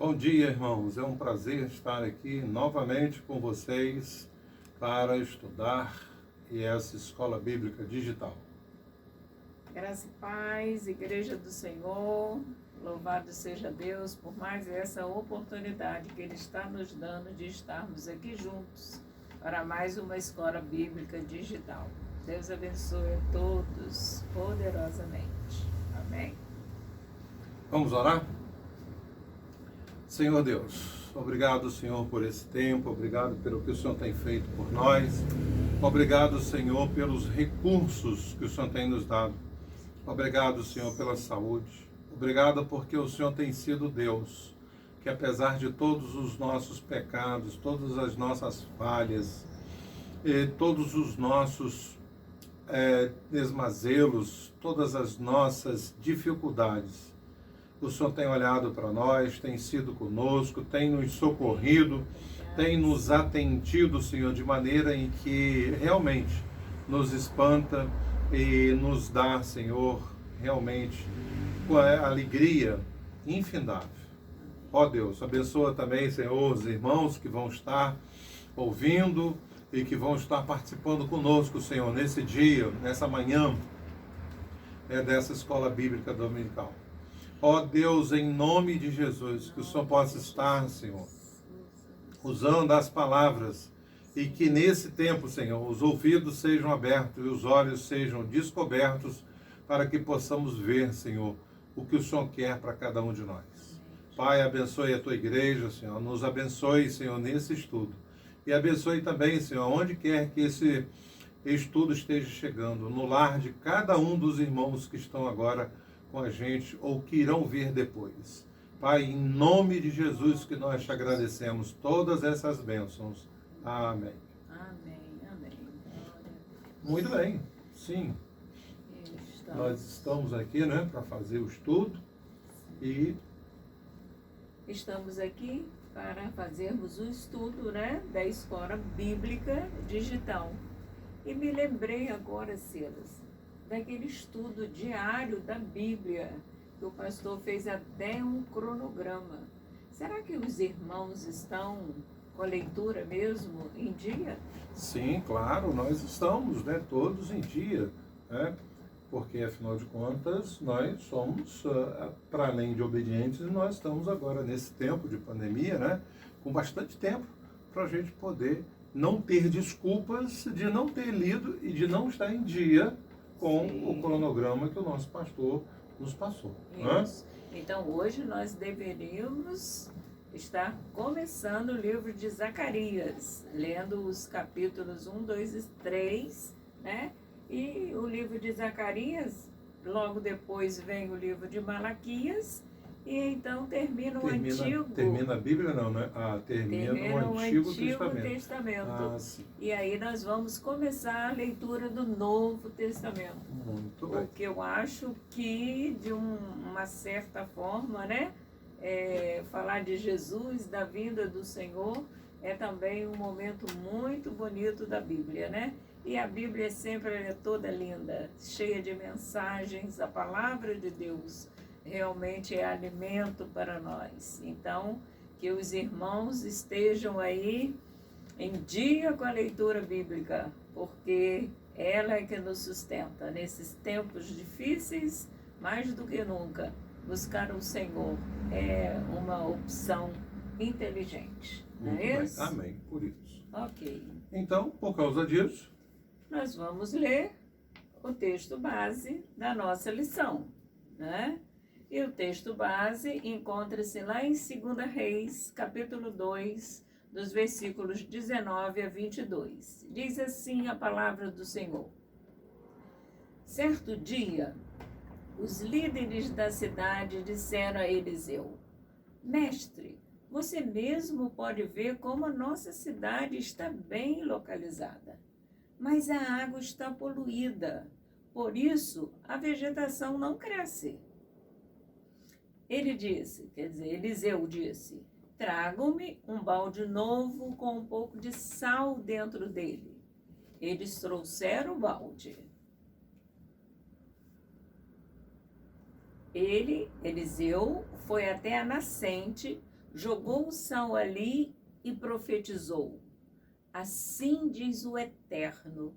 Bom dia, irmãos. É um prazer estar aqui novamente com vocês para estudar essa escola bíblica digital. Graça e paz, Igreja do Senhor, louvado seja Deus por mais essa oportunidade que Ele está nos dando de estarmos aqui juntos para mais uma escola bíblica digital. Deus abençoe a todos poderosamente. Amém. Vamos orar? Senhor Deus, obrigado, Senhor, por esse tempo, obrigado pelo que o Senhor tem feito por nós, obrigado, Senhor, pelos recursos que o Senhor tem nos dado, obrigado, Senhor, pela saúde, obrigado porque o Senhor tem sido Deus, que apesar de todos os nossos pecados, todas as nossas falhas, e todos os nossos desmazelos, todas as nossas dificuldades, o Senhor tem olhado para nós, tem sido conosco, tem nos socorrido, tem nos atendido, Senhor, de maneira em que realmente nos espanta e nos dá, Senhor, realmente alegria infindável. Ó Deus, abençoa também, Senhor, os irmãos que vão estar ouvindo e que vão estar participando conosco, Senhor, nesse dia, nessa manhã, dessa escola bíblica dominical. Ó Deus, em nome de Jesus, que o Senhor possa estar, Senhor, usando as palavras e que nesse tempo, Senhor, os ouvidos sejam abertos e os olhos sejam descobertos para que possamos ver, Senhor, o que o Senhor quer para cada um de nós. Pai, abençoe a tua igreja, Senhor, nos abençoe, Senhor, nesse estudo. E abençoe também, Senhor, onde quer que esse estudo esteja chegando, no lar de cada um dos irmãos que estão agora com a gente ou que irão vir depois. Pai, em nome de Jesus que nós te agradecemos todas essas bênçãos. Amém. Amém, amém. Muito bem, sim. Nós estamos aqui, né, para fazer o estudo e estamos aqui para fazermos o estudo, né, da escola bíblica digital. E me lembrei agora, Silas, daquele estudo diário da Bíblia, que o pastor fez até um cronograma. Será que os irmãos estão com a leitura mesmo em dia? sim, claro, nós estamos, né, todos em dia, né? Porque, afinal de contas, nós somos, para além de obedientes, nós estamos agora nesse tempo de pandemia, né, com bastante tempo para a gente poder não ter desculpas de não ter lido e de não estar em dia com Sim. o cronograma que o nosso pastor nos passou. Isso. Então, hoje nós deveríamos estar começando o livro de Zacarias, lendo os capítulos 1, 2 e 3, né? E o livro de Zacarias, logo depois vem o livro de Malaquias, e então termina o Antigo... Termina a Bíblia, não, né? Termina o Antigo Testamento. Ah, sim. E aí nós vamos começar a leitura do Novo Testamento. Muito bem. Porque eu acho que, de uma certa forma, né? Falar de Jesus, da vinda do Senhor, é também um momento muito bonito da Bíblia, né? E a Bíblia sempre é toda linda, cheia de mensagens, a palavra de Deus realmente é alimento para nós. Então, que os irmãos estejam aí em dia com a leitura bíblica, porque ela é que nos sustenta nesses tempos difíceis, mais do que nunca. Buscar o Senhor é uma opção inteligente, não é isso? Amém, por isso. Ok. Então, por causa disso, nós vamos ler o texto base da nossa lição, né? E o texto base encontra-se lá em 2 Reis, capítulo 2, dos versículos 19 a 22. Diz assim a palavra do Senhor. Certo dia, os líderes da cidade disseram a Eliseu: Mestre, você mesmo pode ver como a nossa cidade está bem localizada, mas a água está poluída, por isso a vegetação não cresce. Ele disse, Eliseu disse, tragam-me um balde novo com um pouco de sal dentro dele. Eles trouxeram o balde. Eliseu, foi até a nascente, jogou o sal ali e profetizou: assim diz o Eterno,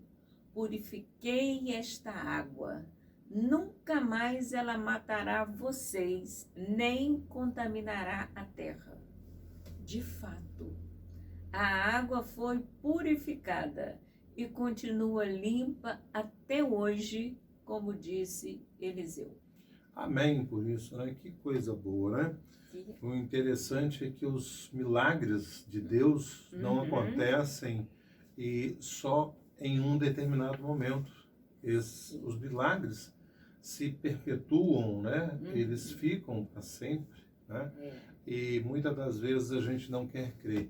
purifiquei esta água, nunca mais ela matará vocês, nem contaminará a terra. De fato, a água foi purificada e continua limpa até hoje, como disse Eliseu. Amém por isso, né? Que coisa boa, né? O interessante é que os milagres de Deus não acontecem e só em um determinado momento. Os milagres se perpetuam, né? Eles ficam para sempre, né? E muitas das vezes a gente não quer crer,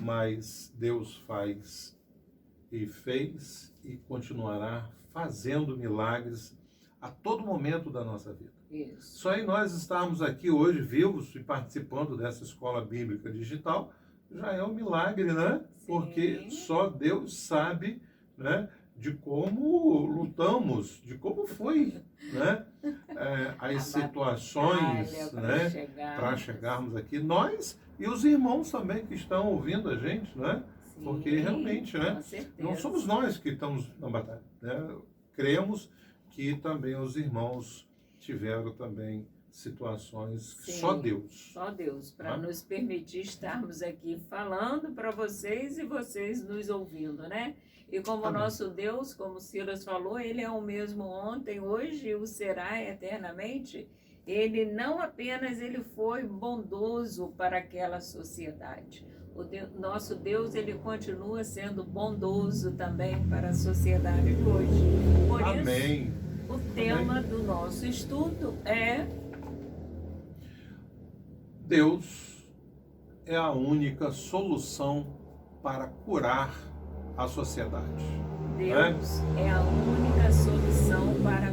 mas Deus faz e fez e continuará fazendo milagres a todo momento da nossa vida. Isso. Só em nós estarmos aqui hoje vivos e participando dessa escola bíblica digital já é um milagre, né? Sim. Porque só Deus sabe, né, de como lutamos, de como foi, né, as situações, né, para chegarmos aqui. Nós e os irmãos também que estão ouvindo a gente, né? Sim, porque realmente, né, não somos nós que estamos na batalha, né? Cremos que também os irmãos tiveram também situações que só Deus, para nos permitir estarmos aqui falando para vocês e vocês nos ouvindo, né? E como o nosso Deus, como Silas falou, ele é o mesmo ontem, hoje e o será eternamente. Ele não apenas ele foi bondoso para aquela sociedade. Nosso Deus, ele continua sendo bondoso também para a sociedade de hoje. Por Amém. isso, o tema do nosso estudo é: Deus é a única solução para curar a sociedade. Deus é a única solução para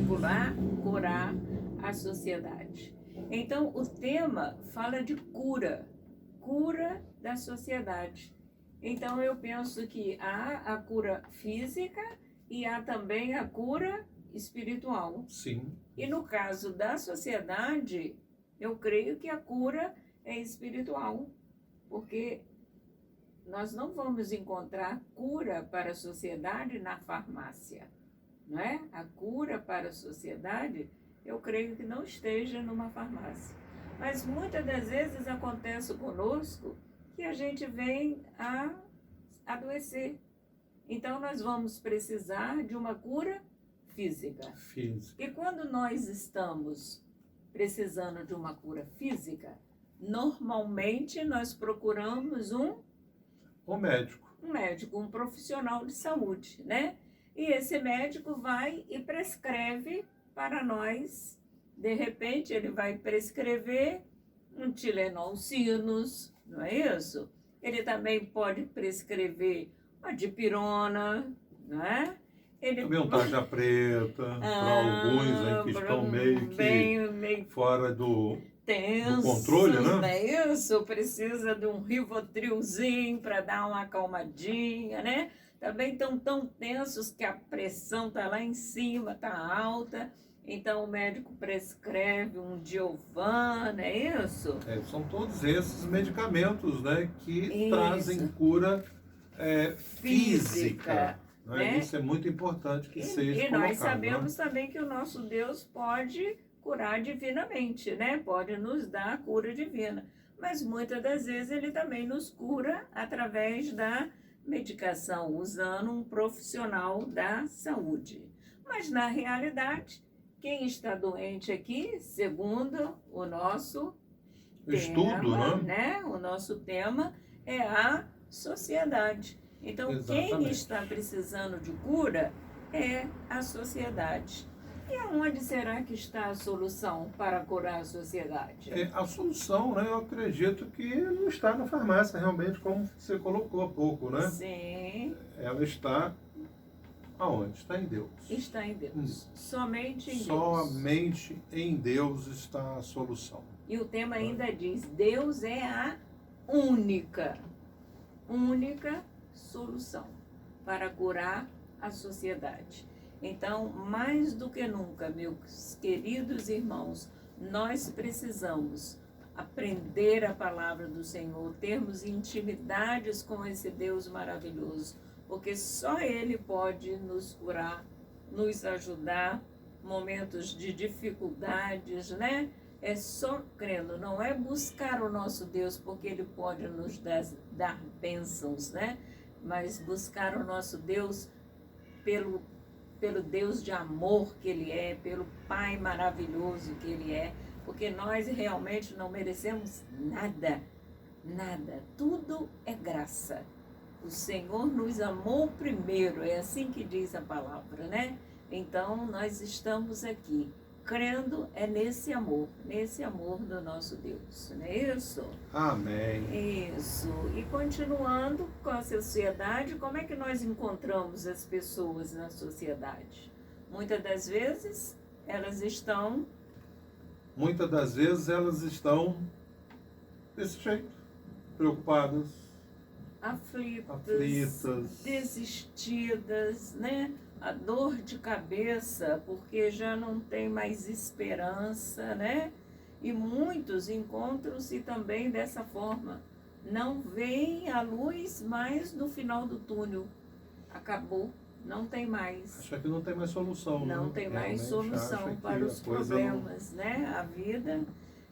curar a sociedade. Então, o tema fala de cura da sociedade. Então, eu penso que há a cura física e há também a cura espiritual. Sim. E no caso da sociedade, eu creio que a cura é espiritual, porque nós não vamos encontrar cura para a sociedade na farmácia, não é? A cura para a sociedade, eu creio que não esteja numa farmácia. Mas muitas das vezes acontece conosco que a gente vem a adoecer. Então nós vamos precisar de uma cura física. E quando nós estamos precisando de uma cura física, normalmente nós procuramos um médico, um profissional de saúde, né? E esse médico vai e prescreve para nós. De repente, ele vai prescrever um Tilenol Sinus, não é isso? Ele também pode prescrever uma dipirona, não é? Ele também um tarja preta, para alguns aí que estão meio fora do controle, né? Não é isso? Precisa de um Rivotrilzinho para dar uma acalmadinha, né? Também estão tão tensos que a pressão está lá em cima, está alta. Então o médico prescreve um Diovan, não é isso? São todos esses medicamentos, né, que trazem cura física. Né? Isso é muito importante que seja colocado. E nós sabemos também que o nosso Deus pode curar divinamente, né? Pode nos dar a cura divina. Mas muitas das vezes ele também nos cura através da medicação, usando um profissional da saúde. Mas na realidade, quem está doente aqui, segundo o nosso estudo, né? O nosso tema é a sociedade. Então, quem está precisando de cura é a sociedade. E aonde será que está a solução para curar a sociedade? A solução, né, eu acredito que não está na farmácia, realmente, como você colocou há pouco, né? Sim. Ela está aonde? Está em Deus. Está em Deus. Somente em Deus. Somente em Deus está a solução. E o tema ainda diz: Deus é a única solução para curar a sociedade. Então, mais do que nunca, meus queridos irmãos, nós precisamos aprender a palavra do Senhor, termos intimidades com esse Deus maravilhoso, porque só Ele pode nos curar, nos ajudar, momentos de dificuldades, né? É só crendo, não é buscar o nosso Deus porque Ele pode nos dar bênçãos, né? Mas buscar o nosso Deus pelo Deus de amor que Ele é, pelo Pai maravilhoso que Ele é, porque nós realmente não merecemos nada, nada, tudo é graça. O Senhor nos amou primeiro, é assim que diz a palavra, né? Então nós estamos aqui, crendo nesse amor do nosso Deus, não é isso? Amém. Isso. E continuando com a sociedade, como é que nós encontramos as pessoas na sociedade? Muitas das vezes elas estão desse jeito, preocupadas, aflitas, desistidas, né? A dor de cabeça, porque já não tem mais esperança, né? E muitos encontram-se também dessa forma. Não veem a luz mais no final do túnel. Acabou, não tem mais. Acha que não tem mais solução, Não né? tem mais Realmente solução acha para que os a coisa problemas, né? A vida.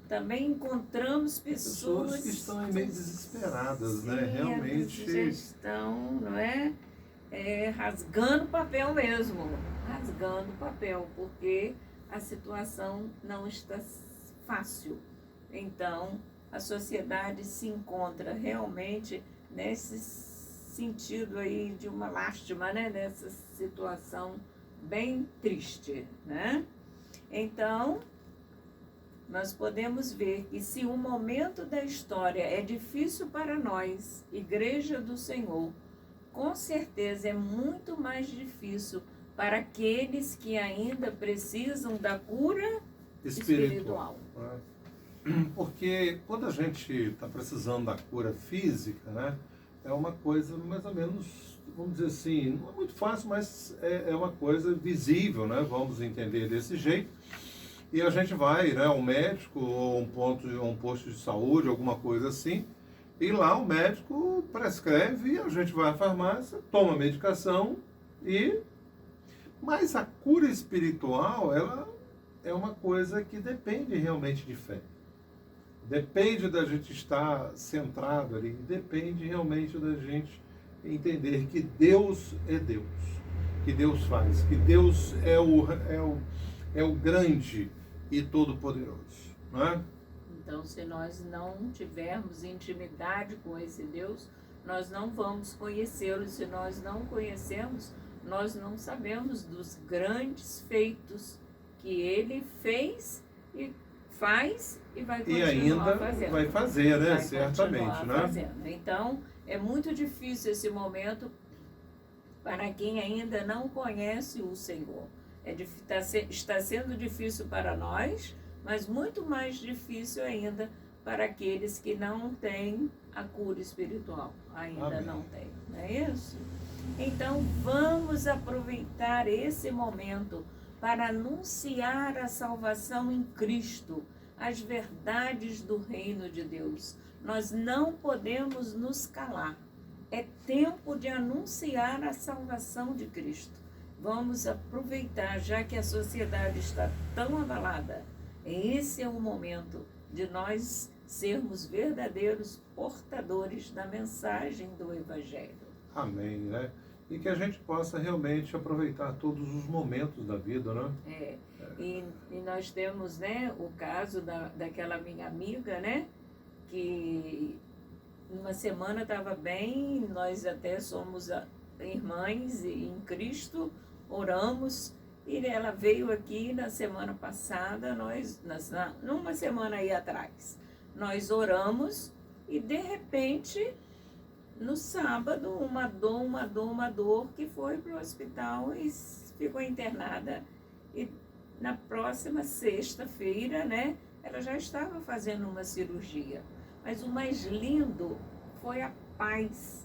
Também encontramos pessoas que estão meio desesperadas, né? sim, Realmente. já estão, não é? Rasgando papel mesmo, rasgando papel, porque a situação não está fácil. Então, a sociedade se encontra realmente nesse sentido aí de uma lástima, né? Nessa situação bem triste, né? Então, nós podemos ver que se um momento da história é difícil para nós, Igreja do Senhor, com certeza é muito mais difícil para aqueles que ainda precisam da cura espiritual. Porque quando a gente está precisando da cura física, né, é uma coisa mais ou menos, vamos dizer assim, não é muito fácil, mas é uma coisa visível, né, vamos entender desse jeito. E a gente vai, né, ao médico ou um posto de saúde, alguma coisa assim, e lá o médico prescreve, a gente vai à farmácia, toma a medicação Mas a cura espiritual, ela é uma coisa que depende realmente de fé. Depende da gente estar centrado ali, depende realmente da gente entender que Deus é Deus, que Deus faz, que Deus é o grande e todo-poderoso, não é? Então, se nós não tivermos intimidade com esse Deus, nós não vamos conhecê-lo. Se nós não conhecemos, nós não sabemos dos grandes feitos que ele fez e faz e vai continuar fazendo. E ainda vai fazer, né? Vai Certamente, né? Fazendo. Então, é muito difícil esse momento para quem ainda não conhece o Senhor. Está sendo difícil para nós, mas muito mais difícil ainda para aqueles que não têm a cura espiritual. Ainda Amém. Não têm, não é isso? Então, vamos aproveitar esse momento para anunciar a salvação em Cristo, as verdades do reino de Deus. Nós não podemos nos calar. É tempo de anunciar a salvação de Cristo. Vamos aproveitar, já que a sociedade está tão abalada. Esse é o momento de nós sermos verdadeiros portadores da mensagem do Evangelho. Amém, né? E que a gente possa realmente aproveitar todos os momentos da vida, né? E nós temos, né, o caso daquela minha amiga, né? Que numa semana estava bem, nós até somos irmãs em Cristo, oramos. E ela veio aqui na semana passada, numa semana aí atrás, nós oramos e de repente, no sábado, uma dor que foi para o hospital e ficou internada. E na próxima sexta-feira, né, ela já estava fazendo uma cirurgia. Mas o mais lindo foi a paz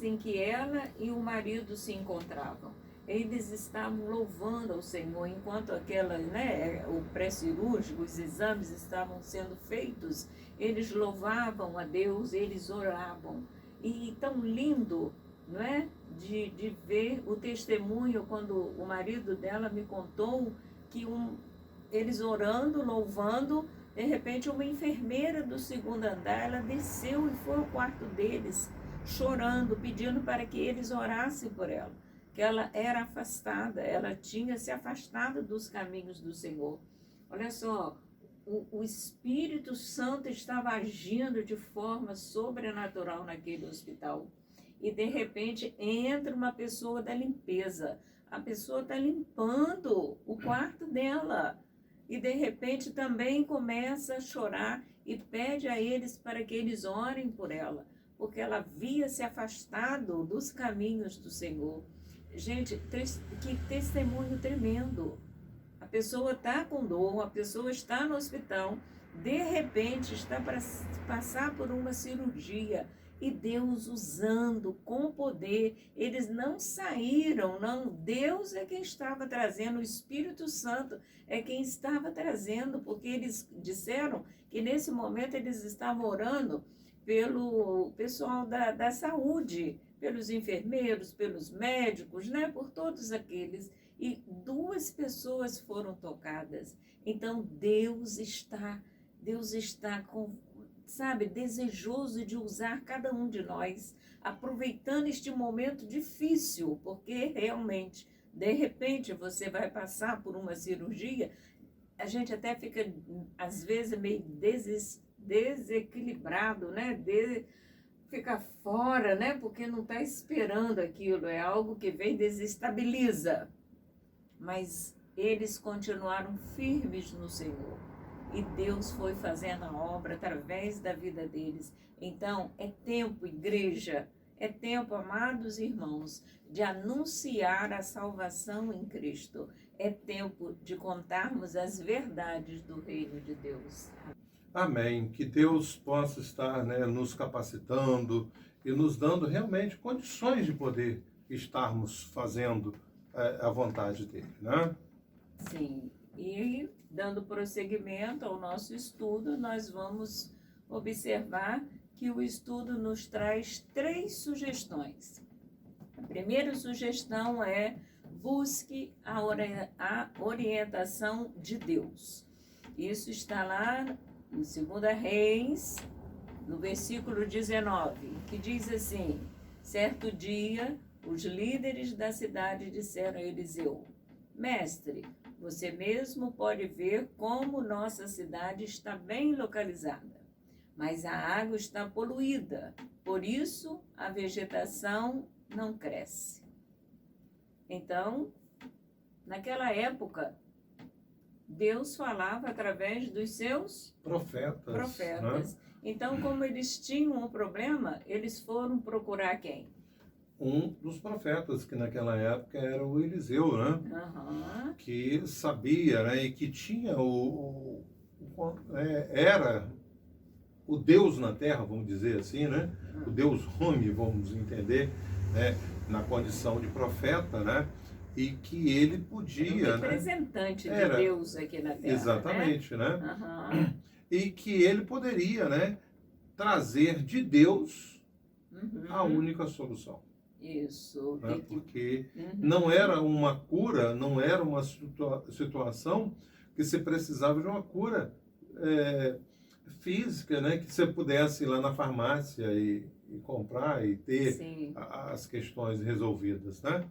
em que ela e o marido se encontravam. eles estavam louvando ao Senhor, enquanto aquela, né, o pré-cirúrgico, os exames estavam sendo feitos, eles louvavam a Deus, eles oravam. E tão lindo, não é? De ver o testemunho, quando o marido dela me contou que eles orando, louvando, de repente uma enfermeira do segundo andar, ela desceu e foi ao quarto deles, chorando, pedindo para que eles orassem por ela, que ela era afastada, ela tinha se afastado dos caminhos do Senhor. Olha só, o Espírito Santo estava agindo de forma sobrenatural naquele hospital. E de repente entra uma pessoa da limpeza. A pessoa está limpando o quarto dela. E de repente também começa a chorar e pede a eles para que eles orem por ela, porque ela havia se afastado dos caminhos do Senhor. Gente, que testemunho tremendo. A pessoa está com dor, a pessoa está no hospital, de repente está para passar por uma cirurgia, e Deus usando com poder. Eles não saíram, não. Deus é quem estava trazendo, o Espírito Santo é quem estava trazendo, porque eles disseram que nesse momento eles estavam orando pelo pessoal da saúde, pelos enfermeiros, pelos médicos, né? Por todos aqueles. E 2 pessoas foram tocadas. Então Deus está desejoso de usar cada um de nós, aproveitando este momento difícil, porque realmente, de repente, você vai passar por uma cirurgia, a gente até fica, às vezes, meio desequilibrado, né? Fica fora, né? Porque não está esperando aquilo, é algo que vem, desestabiliza. Mas eles continuaram firmes no Senhor. E Deus foi fazendo a obra através da vida deles. Então, é tempo, igreja, é tempo, amados irmãos, de anunciar a salvação em Cristo. É tempo de contarmos as verdades do reino de Deus. Amém. Que Deus possa estar, né, nos capacitando e nos dando realmente condições de poder estarmos fazendo a vontade dele, né? Sim. E dando prosseguimento ao nosso estudo, nós vamos observar que o estudo nos traz 3 sugestões. A primeira sugestão é: busque a orientação de Deus. Isso está lá em 2 Reis, no versículo 19, que diz assim: certo dia, os líderes da cidade disseram a Eliseu: mestre, você mesmo pode ver como nossa cidade está bem localizada, mas a água está poluída, por isso a vegetação não cresce. Então, naquela época, Deus falava através dos seus profetas. Né? Então, como eles tinham um problema, eles foram procurar quem? Um dos profetas, que naquela época era o Eliseu, né? Uhum. Que sabia, né? E que tinha era o Deus na terra, vamos dizer assim, né? O Deus homem, vamos entender, né? Na condição de profeta, né? E que ele podia... Um representante, né? De Deus aqui na terra. Exatamente, né? Uhum. E que ele poderia, né? Trazer de Deus a única solução. Isso. Né? Porque não era uma cura, não era uma situação que você precisava de uma cura física, né? Que você pudesse ir lá na farmácia e comprar e ter as questões resolvidas, né?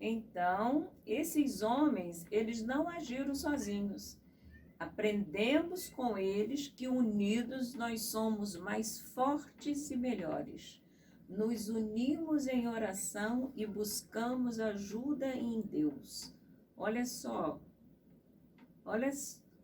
Então, esses homens, eles não agiram sozinhos. Aprendemos com eles que unidos nós somos mais fortes e melhores. Nos unimos em oração e buscamos ajuda em Deus. Olha só, olha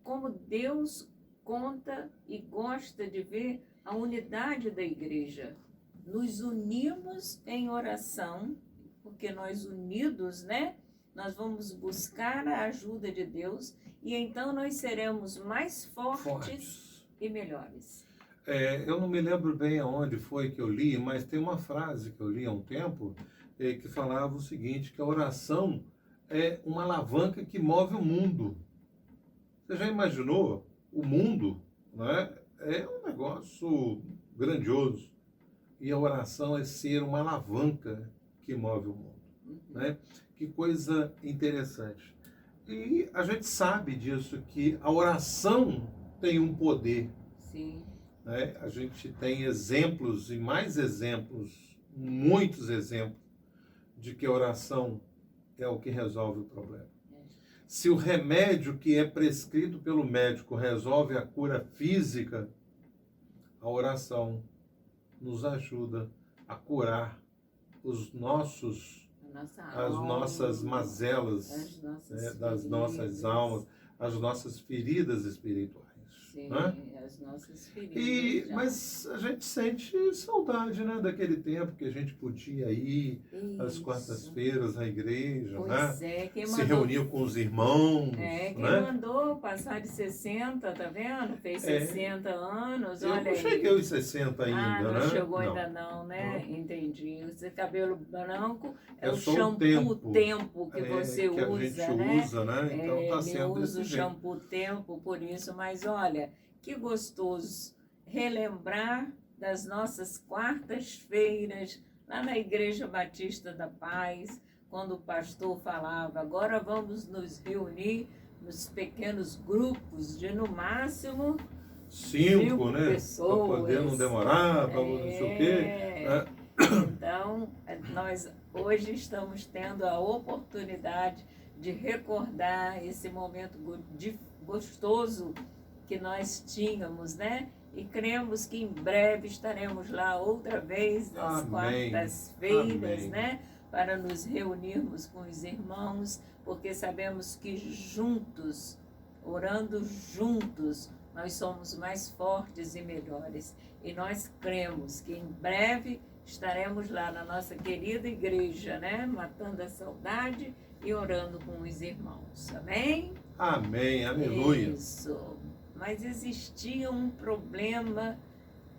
como Deus conta e gosta de ver a unidade da igreja. Nos unimos em oração, porque nós unidos, né? Nós vamos buscar a ajuda de Deus e então nós seremos mais fortes e melhores. Eu não me lembro bem aonde foi que eu li, mas tem uma frase que eu li há um tempo que falava o seguinte, que a oração é uma alavanca que move o mundo. Você já imaginou o mundo, né? É um negócio grandioso. E a oração é ser uma alavanca que move o mundo, né? Que coisa interessante. E a gente sabe disso, que a oração tem um poder. Sim. Né? A gente tem exemplos e mais exemplos, muitos exemplos, de que a oração é o que resolve o problema. Se o remédio que é prescrito pelo médico resolve a cura física, a oração nos ajuda a curar as nossas mazelas, das nossas almas, as nossas feridas espirituais. Sim, né? as nossas feridas. Mas a gente sente saudade, né, daquele tempo que a gente podia ir às quartas-feiras à igreja, pois né? Quem se mandou... reunir com os irmãos. Quem né? mandou passar de 60, tá vendo? Fez 60 anos, eu olha não cheguei aos 60 ainda, não né? chegou ainda não, né? Não. Entendi. Esse cabelo branco é o só shampoo tempo que você que usa, a gente né? usa, né? Então tá sendo eu uso desse o jeito. shampoo tempo por isso, mas olha, que gostoso relembrar das nossas quartas-feiras lá na Igreja Batista da Paz, quando o pastor falava, agora vamos nos reunir nos pequenos grupos de no máximo 5, né? pessoas. Para poder não demorar, para não sei o quê. Então, nós hoje estamos tendo a oportunidade de recordar esse momento gostoso que nós tínhamos, né? E cremos que em breve estaremos lá outra vez nas quartas-feiras, né? Para nos reunirmos com os irmãos, porque sabemos que juntos, orando juntos, nós somos mais fortes e melhores. E nós cremos que em breve estaremos lá na nossa querida igreja, né? Matando a saudade e orando com os irmãos. Amém? Amém, aleluia. Isso. Mas existia um problema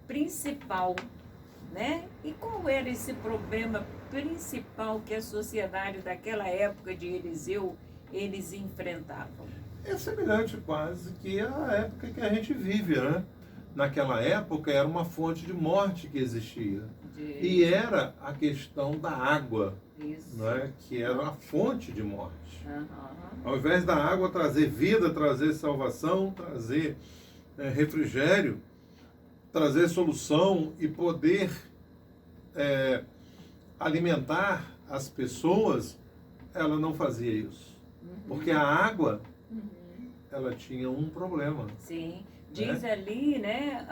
principal, né? E qual era esse problema principal que a sociedade daquela época de Eliseu, eles enfrentavam? É semelhante quase que a época que a gente vive, né? Naquela época era uma fonte de morte que existia. E era a questão da água, né? Que era a fonte de morte. Ao invés da água trazer vida, trazer salvação, trazer refrigério, trazer solução e poder alimentar as pessoas, ela não fazia isso. Porque a água, ela tinha um problema. Sim. Diz ali, né,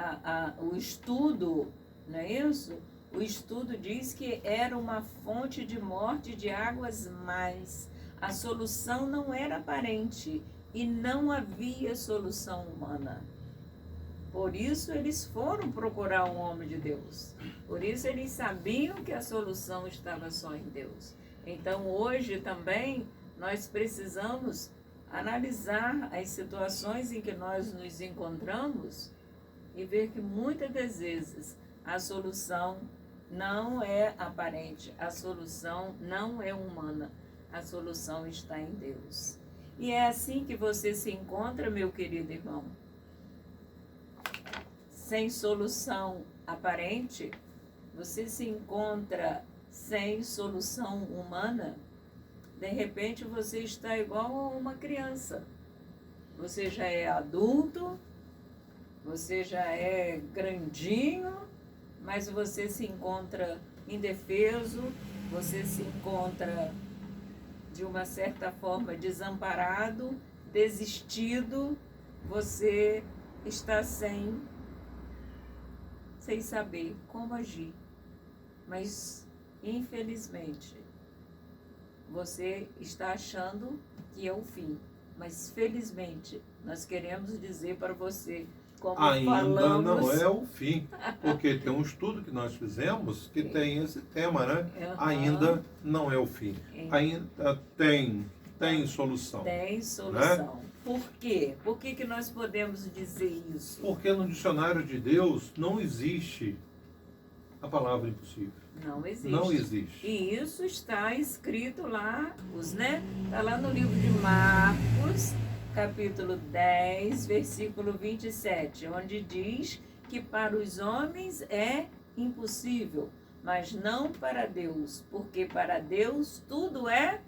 o estudo, não é isso? O estudo diz que era uma fonte de morte de águas mais. A solução não era aparente e não havia solução humana. Por isso eles foram procurar um homem de Deus. Por isso eles sabiam que a solução estava só em Deus. Então hoje também nós precisamos analisar as situações em que nós nos encontramos e ver que muitas das vezes a solução não é aparente, a solução não é humana, a solução está em Deus. E é assim que você se encontra, meu querido irmão. Sem solução aparente, você se encontra sem solução humana. De repente você está igual a uma criança. Você já é adulto, você já é grandinho, mas você se encontra indefeso, você se encontra de uma certa forma desamparado, desistido, você está sem saber como agir. Mas, infelizmente, você está achando que é o fim. Mas, felizmente, nós queremos dizer para você, como ainda falamos... não é o fim, porque tem um estudo que nós fizemos que tem esse tema, né? Ainda não é o fim. Ainda tem solução. Tem solução. Né? Por quê? Por que que nós podemos dizer isso? Porque no dicionário de Deus não existe a palavra impossível. Não existe. Não existe. E isso está escrito lá, está lá no livro de Marcos, capítulo 10, versículo 27, onde diz que para os homens é impossível, mas não para Deus, porque para Deus tudo é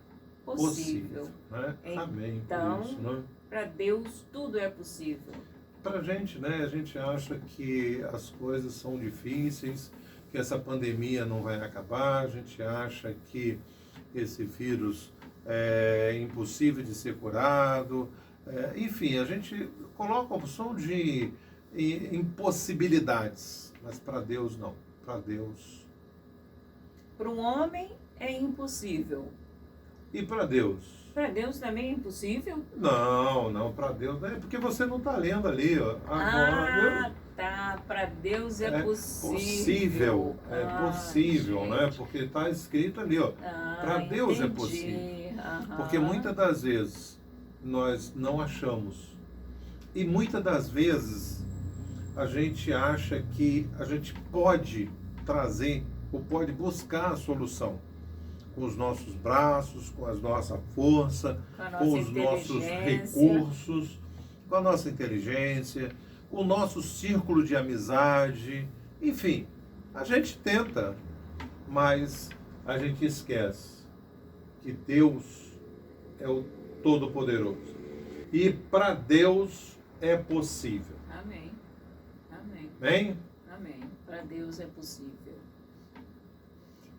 possível. Né? Amém. Então, por isso, né? Para Deus tudo é possível. Para a gente, né? A gente acha que as coisas são difíceis, que essa pandemia não vai acabar, a gente acha que esse vírus é impossível de ser curado. Enfim, a gente coloca a opção de impossibilidades, mas para Deus não. Para Deus. Para o homem é impossível. E para Deus? Para Deus também é impossível? Não, para Deus não é porque você não está lendo ali. Ó. Agora, tá. Para Deus é possível. É possível, gente. Né? Porque está escrito ali, ó. Para Deus é possível. Porque muitas das vezes nós não achamos. E muitas das vezes a gente acha que a gente pode trazer ou pode buscar a solução com os nossos braços, com a nossa força, com os nossos recursos, com a nossa inteligência, com o nosso círculo de amizade. Enfim, a gente tenta, mas a gente esquece que Deus é o Todo-Poderoso. E para Deus é possível. Amém. Amém. Amém? Amém. Para Deus é possível.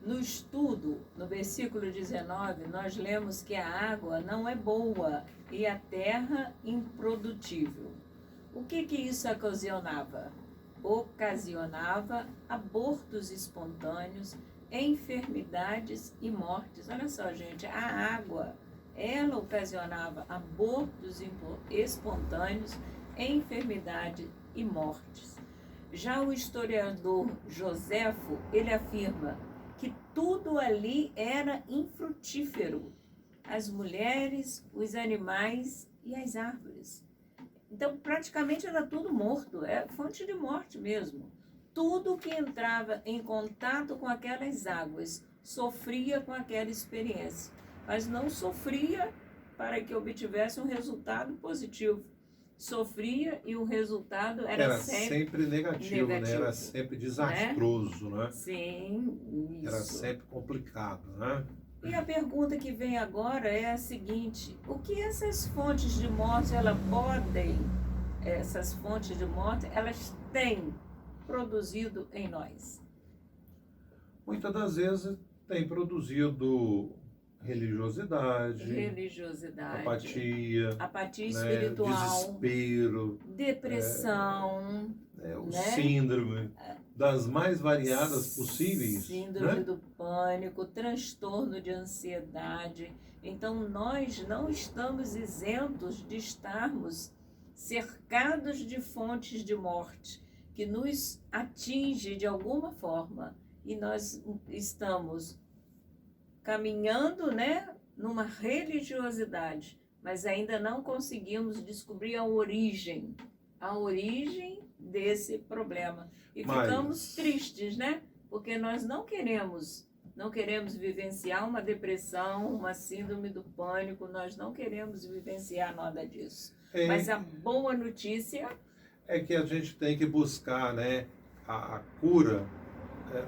No estudo, no versículo 19, nós lemos que a água não é boa e a terra improdutível. O que isso ocasionava? Ocasionava abortos espontâneos, enfermidades e mortes. Olha só, gente, a água, ela ocasionava abortos espontâneos, enfermidade e mortes. Já o historiador Joséfo, ele afirma que tudo ali era infrutífero, as mulheres, os animais e as árvores. Então, praticamente era tudo morto, é fonte de morte mesmo. Tudo que entrava em contato com aquelas águas sofria com aquela experiência, mas não sofria para que obtivesse um resultado positivo. Sofria e o resultado era sempre negativo, né? Era sempre desastroso, né? Sim, isso. Era sempre complicado, né? E a pergunta que vem agora é a seguinte: o que essas fontes de morte elas têm produzido em nós? Muitas das vezes tem produzido religiosidade, apatia espiritual, desespero, depressão, o síndrome das mais variadas possíveis, síndrome do pânico, transtorno de ansiedade. Então nós não estamos isentos de estarmos cercados de fontes de morte que nos atinge de alguma forma, e nós estamos caminhando, numa religiosidade, mas ainda não conseguimos descobrir a origem desse problema. E ficamos tristes, Porque nós não queremos vivenciar uma depressão, uma síndrome do pânico, nós não queremos vivenciar nada disso. Mas a boa notícia é que a gente tem que buscar, a cura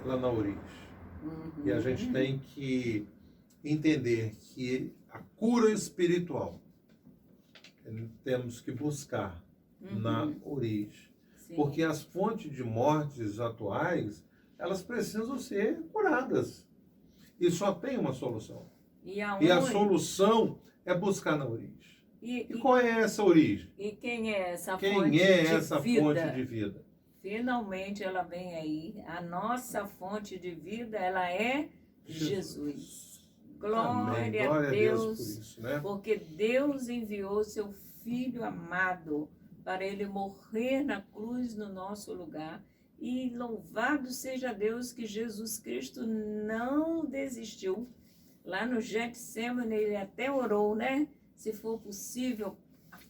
lá na origem. Uhum. E a gente tem que entender que a cura espiritual temos que buscar na origem. Sim. Porque as fontes de mortes atuais, elas precisam ser curadas. E só tem uma solução. E a solução é buscar na origem. E qual é essa origem? E quem é essa fonte de vida? Finalmente ela vem aí. A nossa fonte de vida, ela é Jesus. Glória a Deus por isso, porque Deus enviou seu Filho amado para ele morrer na cruz no nosso lugar. E louvado seja Deus que Jesus Cristo não desistiu. Lá no Getsemane ele até orou, Se for possível,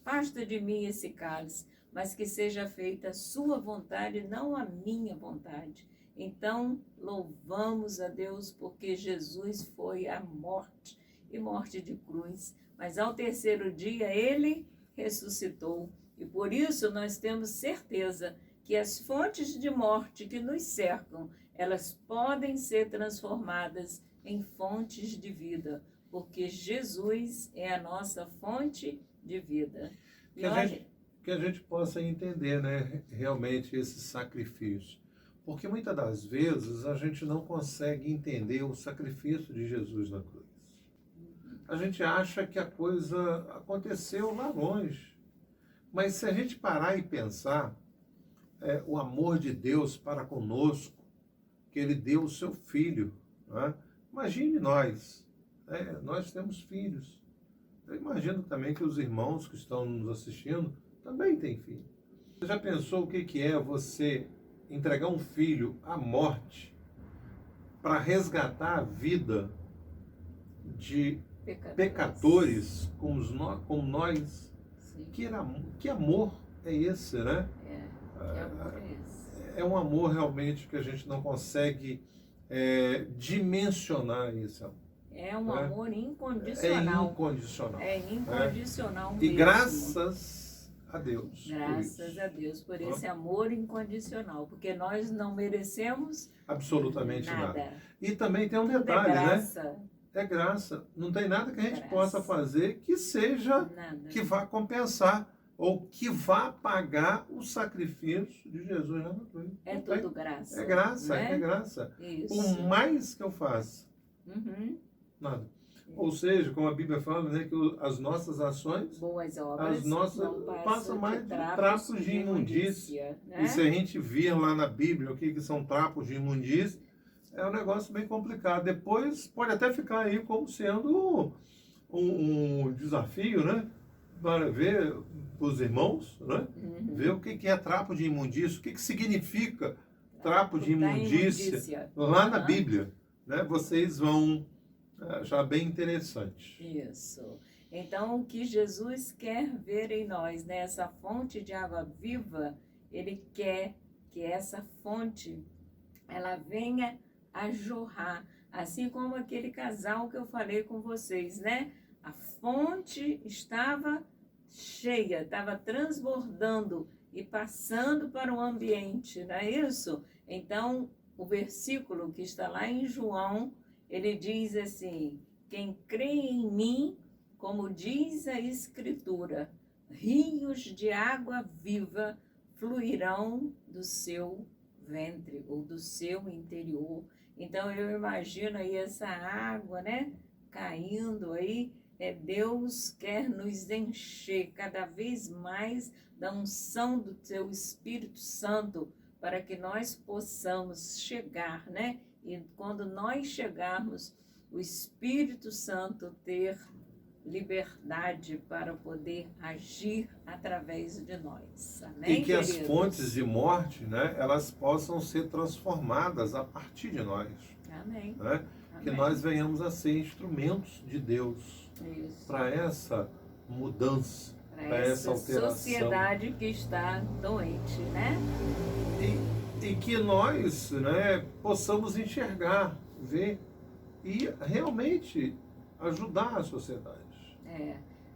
afasta de mim esse cálice, mas que seja feita a sua vontade, não a minha vontade. Então, louvamos a Deus porque Jesus foi à morte, e morte de cruz. Mas ao terceiro dia, ele ressuscitou. E por isso nós temos certeza que as fontes de morte que nos cercam, elas podem ser transformadas em fontes de vida, porque Jesus é a nossa fonte de vida. Que a gente possa entender, né, realmente esse sacrifício. Porque muitas das vezes a gente não consegue entender o sacrifício de Jesus na cruz. A gente acha que a coisa aconteceu lá longe. Mas se a gente parar e pensar, o amor de Deus para conosco, que ele deu o seu filho. Né? Imagine nós, nós temos filhos. Eu imagino também que os irmãos que estão nos assistindo também têm filho. Você já pensou o que é você entregar um filho à morte para resgatar a vida de pecadores como nós? Que amor é esse, né? Que amor é esse? É um amor realmente que a gente não consegue dimensionar esse amor. É um amor incondicional. É incondicional. É incondicional mesmo. E graças a Deus. Graças a Deus por esse amor incondicional, porque nós não merecemos absolutamente nada. E também tem um Tudo detalhe, graça. né? É graça. Não tem nada que a gente possa fazer que seja, que vá compensar ou que vá pagar o sacrifício de Jesus na cruz. É tudo graça. É graça, né? é graça. Isso. Por mais que eu faça, nada. Ou seja, como a Bíblia fala, né, que as nossas ações, boas obras, as nossas passam mais de trapos de imundícia. Né? E se a gente vir lá na Bíblia o que são trapos de imundícia, é um negócio bem complicado. Depois pode até ficar aí como sendo um desafio, né? Para ver os irmãos, né? Ver o que é trapo de imundícia, o que significa trapo de imundícia lá na Bíblia. Né? Vocês vão achar bem interessante. Isso. Então, o que Jesus quer ver em nós, né? Essa fonte de água viva, ele quer que essa fonte ela venha a jorrar, assim como aquele casal que eu falei com vocês, né? A fonte estava cheia, estava transbordando e passando para o ambiente, não é isso? Então, o versículo que está lá em João, ele diz assim: quem crê em mim, como diz a Escritura, rios de água viva fluirão do seu ventre ou do seu interior. Então eu imagino aí essa água, né, caindo aí. Deus quer nos encher cada vez mais da unção do seu Espírito Santo para que nós possamos chegar, né? E quando nós chegarmos, o Espírito Santo ter liberdade para poder agir através de nós. Amém, e que queridos? as fontes de morte, né, elas possam ser transformadas a partir de nós. Amém. Né? Amém. Que nós venhamos a ser instrumentos de Deus para essa mudança, para essa alteração. Sociedade que está doente, né? E que nós, né, possamos enxergar, ver e realmente ajudar a sociedade.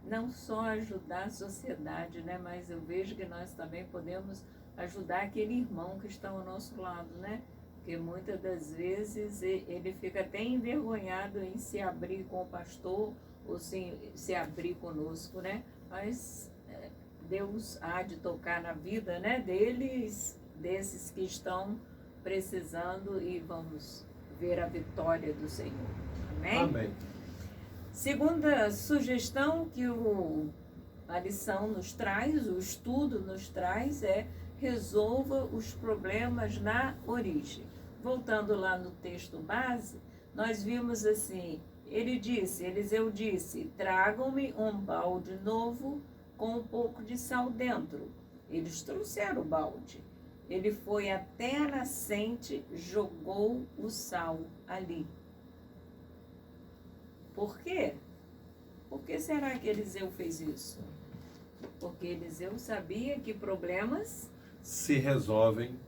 Não só ajudar a sociedade, né, mas eu vejo que nós também podemos ajudar aquele irmão que está ao nosso lado, né? Porque muitas das vezes ele fica até envergonhado em se abrir com o pastor ou se abrir conosco, né? Mas Deus há de tocar na vida, né, desses que estão precisando, e vamos ver a vitória do Senhor. Amém? Amém. Segunda sugestão que a lição nos traz, o estudo nos traz, resolva os problemas na origem. Voltando lá no texto base, nós vimos assim, Eliseu disse, tragam-me um balde novo com um pouco de sal dentro. Eles trouxeram o balde. Ele foi até a nascente, jogou o sal ali. Por quê? Por que será que Eliseu fez isso? Porque Eliseu sabia que problemas se resolvem,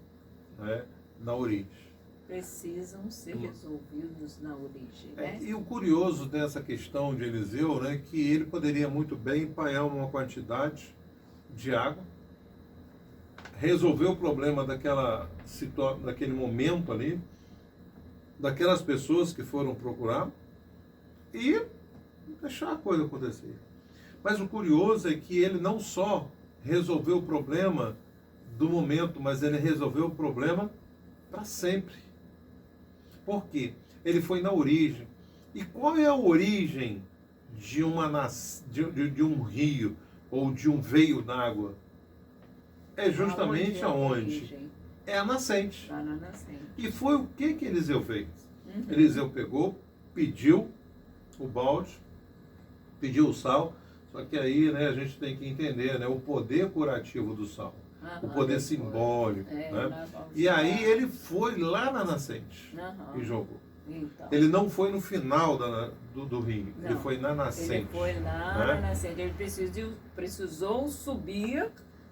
né, na origem. precisam ser resolvidos na origem, né? E o curioso dessa questão de Eliseu, né, que ele poderia muito bem empanhar uma quantidade de água, resolver o problema daquele momento ali, daquelas pessoas que foram procurar e deixar a coisa acontecer. Mas o curioso é que ele não só resolveu o problema do momento, mas ele resolveu o problema para sempre. Por quê? Ele foi na origem. E qual é a origem de um rio ou de um veio d'água? É justamente aonde? É a nascente. Lá na nascente. E foi o que Eliseu fez? Uhum. Eliseu pegou, pediu o balde, pediu o sal, só que aí, né, a gente tem que entender, né, o poder curativo do sal, o poder simbólico. Né? E aí ele foi lá na nascente e jogou. Então, Ele não foi no final do rio, não, ele foi na nascente. Ele foi lá né? na nascente. Ele precisou subir,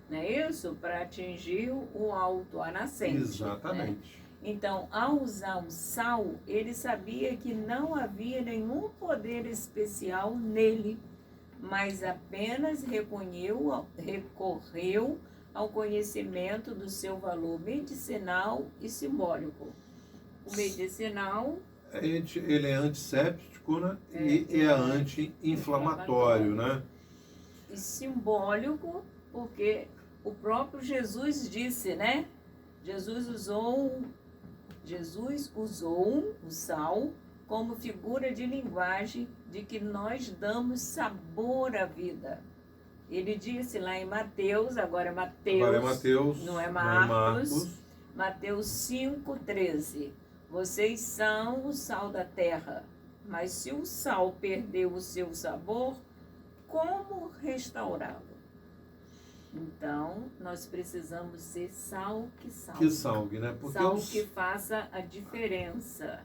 não é isso? Para atingir o alto, a nascente. Exatamente. Né? Então, ao usar o sal, ele sabia que não havia nenhum poder especial nele, mas apenas recorreu ao conhecimento do seu valor medicinal e simbólico. O medicinal... Ele é antisséptico, né? E é anti-inflamatório, né? E simbólico, porque o próprio Jesus disse, né? Jesus usou o sal como figura de linguagem de que nós damos sabor à vida. Ele disse lá em Mateus, agora é Mateus, não é Marcos, Mateus 5,13. Vocês são o sal da terra, mas se o sal perdeu o seu sabor, como restaurá-lo? Então, nós precisamos ser sal que salgue. Que salgue, né? Porque sal que faça a diferença.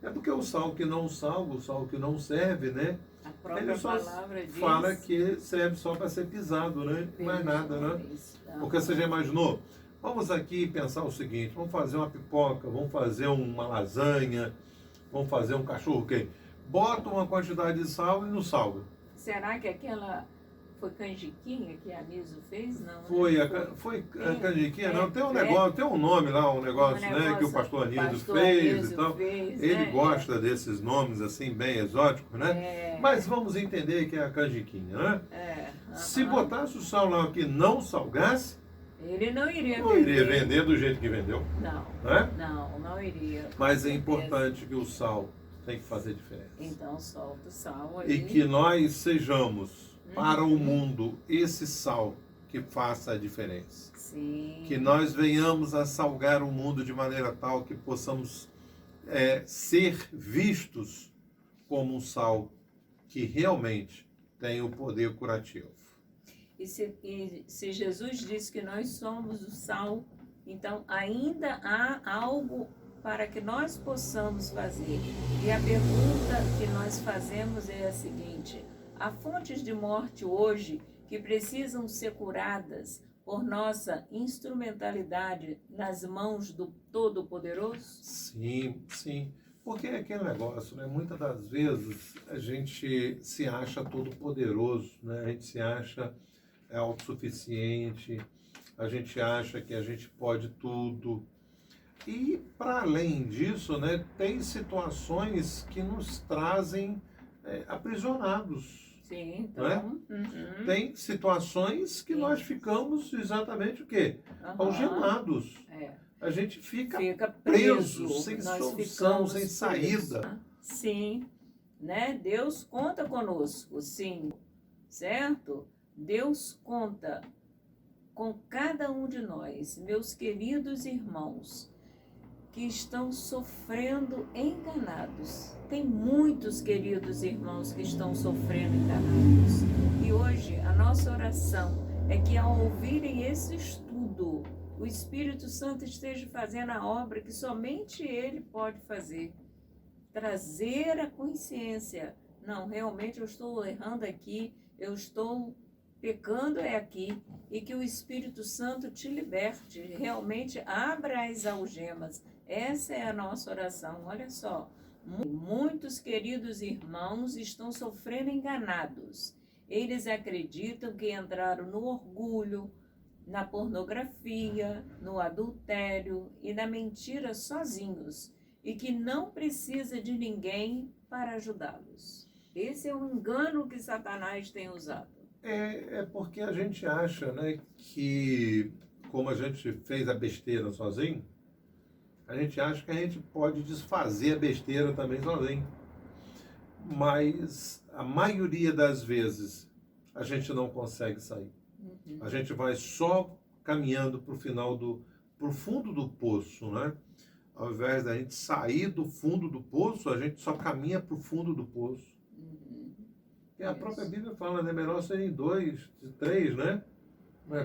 É porque o sal que não salga, o sal que não serve, né? A própria palavra diz... fala que serve só para ser pisado, né? Mais nada, né? Porque você já imaginou? Vamos aqui pensar o seguinte, vamos fazer uma pipoca, vamos fazer uma lasanha, vamos fazer um cachorro quente. Bota uma quantidade de sal e não salga. Será que aquela... Foi canjiquinha que a Niso fez? Não, Foi a canjiquinha? Não, tem um negócio, tem um nome lá, um negócio, né, que o pastor Anísio fez e tal. Ele gosta desses nomes assim, bem exóticos, né? Mas vamos entender que é a canjiquinha, né? Se botasse o sal lá que não salgasse, ele não iria vender do jeito que vendeu. Não, né? não iria. Mas é importante que o sal tem que fazer diferença. Então solta o sal aí. E que nós sejamos para o mundo esse sal que faça a diferença. Sim. Que nós venhamos a salgar o mundo de maneira tal que possamos ser vistos como um sal que realmente tem o poder curativo. E se Jesus disse que nós somos o sal, então ainda há algo para que nós possamos fazer. E a pergunta que nós fazemos é a seguinte: há fontes de morte hoje que precisam ser curadas por nossa instrumentalidade nas mãos do Todo-Poderoso? Sim, sim. Porque é aquele negócio, né? Muitas das vezes a gente se acha todo-poderoso, né? A gente se acha autossuficiente, a gente acha que a gente pode tudo. E, para além disso, né, tem situações que nos trazem aprisionados. Sim, então... Né? Tem situações que nós ficamos exatamente o quê? Algemados. A gente fica preso, sem solução, sem saída. Sim, né? Deus conta conosco, sim, certo? Deus conta com cada um de nós, meus queridos irmãos, que estão sofrendo enganados. Tem muitos queridos irmãos que estão sofrendo enganados. E hoje a nossa oração é que ao ouvirem esse estudo, o Espírito Santo esteja fazendo a obra que somente Ele pode fazer. Trazer a consciência. Não, realmente eu estou errando aqui, eu estou pecando é aqui, e que o Espírito Santo te liberte, realmente abra as algemas. Essa é a nossa oração. Olha só, muitos queridos irmãos estão sofrendo enganados. Eles acreditam que entraram no orgulho, na pornografia, no adultério e na mentira sozinhos, e que não precisa de ninguém para ajudá-los. Esse é o engano que Satanás tem usado. É porque a gente acha, né, que como a gente fez a besteira sozinho, a gente acha que a gente pode desfazer a besteira também sozinho. Mas a maioria das vezes a gente não consegue sair. A gente vai só caminhando para o final pro fundo do poço, né? Ao invés da gente sair do fundo do poço, a gente só caminha para o fundo do poço. E a própria Bíblia fala, né? Melhor serem 2, 3, né?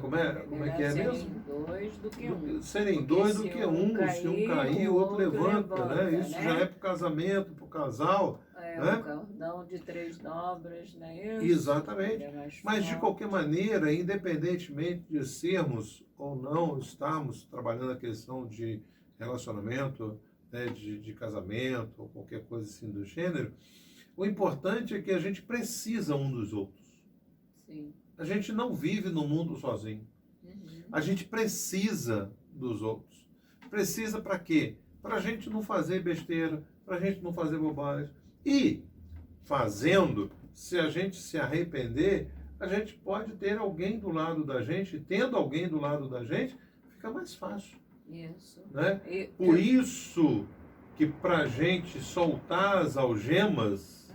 Como é que é mesmo? Serem 2 do que 1. Serem 2 do que 1. Se um cair, o outro levanta, né? Isso né? já é para o casamento, para o casal. Né? O cordão de 3 dobras, não é isso? Exatamente. Mas, de qualquer maneira, independentemente de sermos ou não estarmos trabalhando a questão de relacionamento, né, de casamento, ou qualquer coisa assim do gênero, o importante é que a gente precisa um dos outros. Sim. A gente não vive no mundo sozinho. A gente precisa dos outros. Precisa para quê? Para a gente não fazer besteira, para a gente não fazer bobagem. E, fazendo, se a gente se arrepender, a gente pode ter alguém do lado da gente. Tendo alguém do lado da gente, fica mais fácil. Isso. Né? Por isso que para a gente soltar as algemas...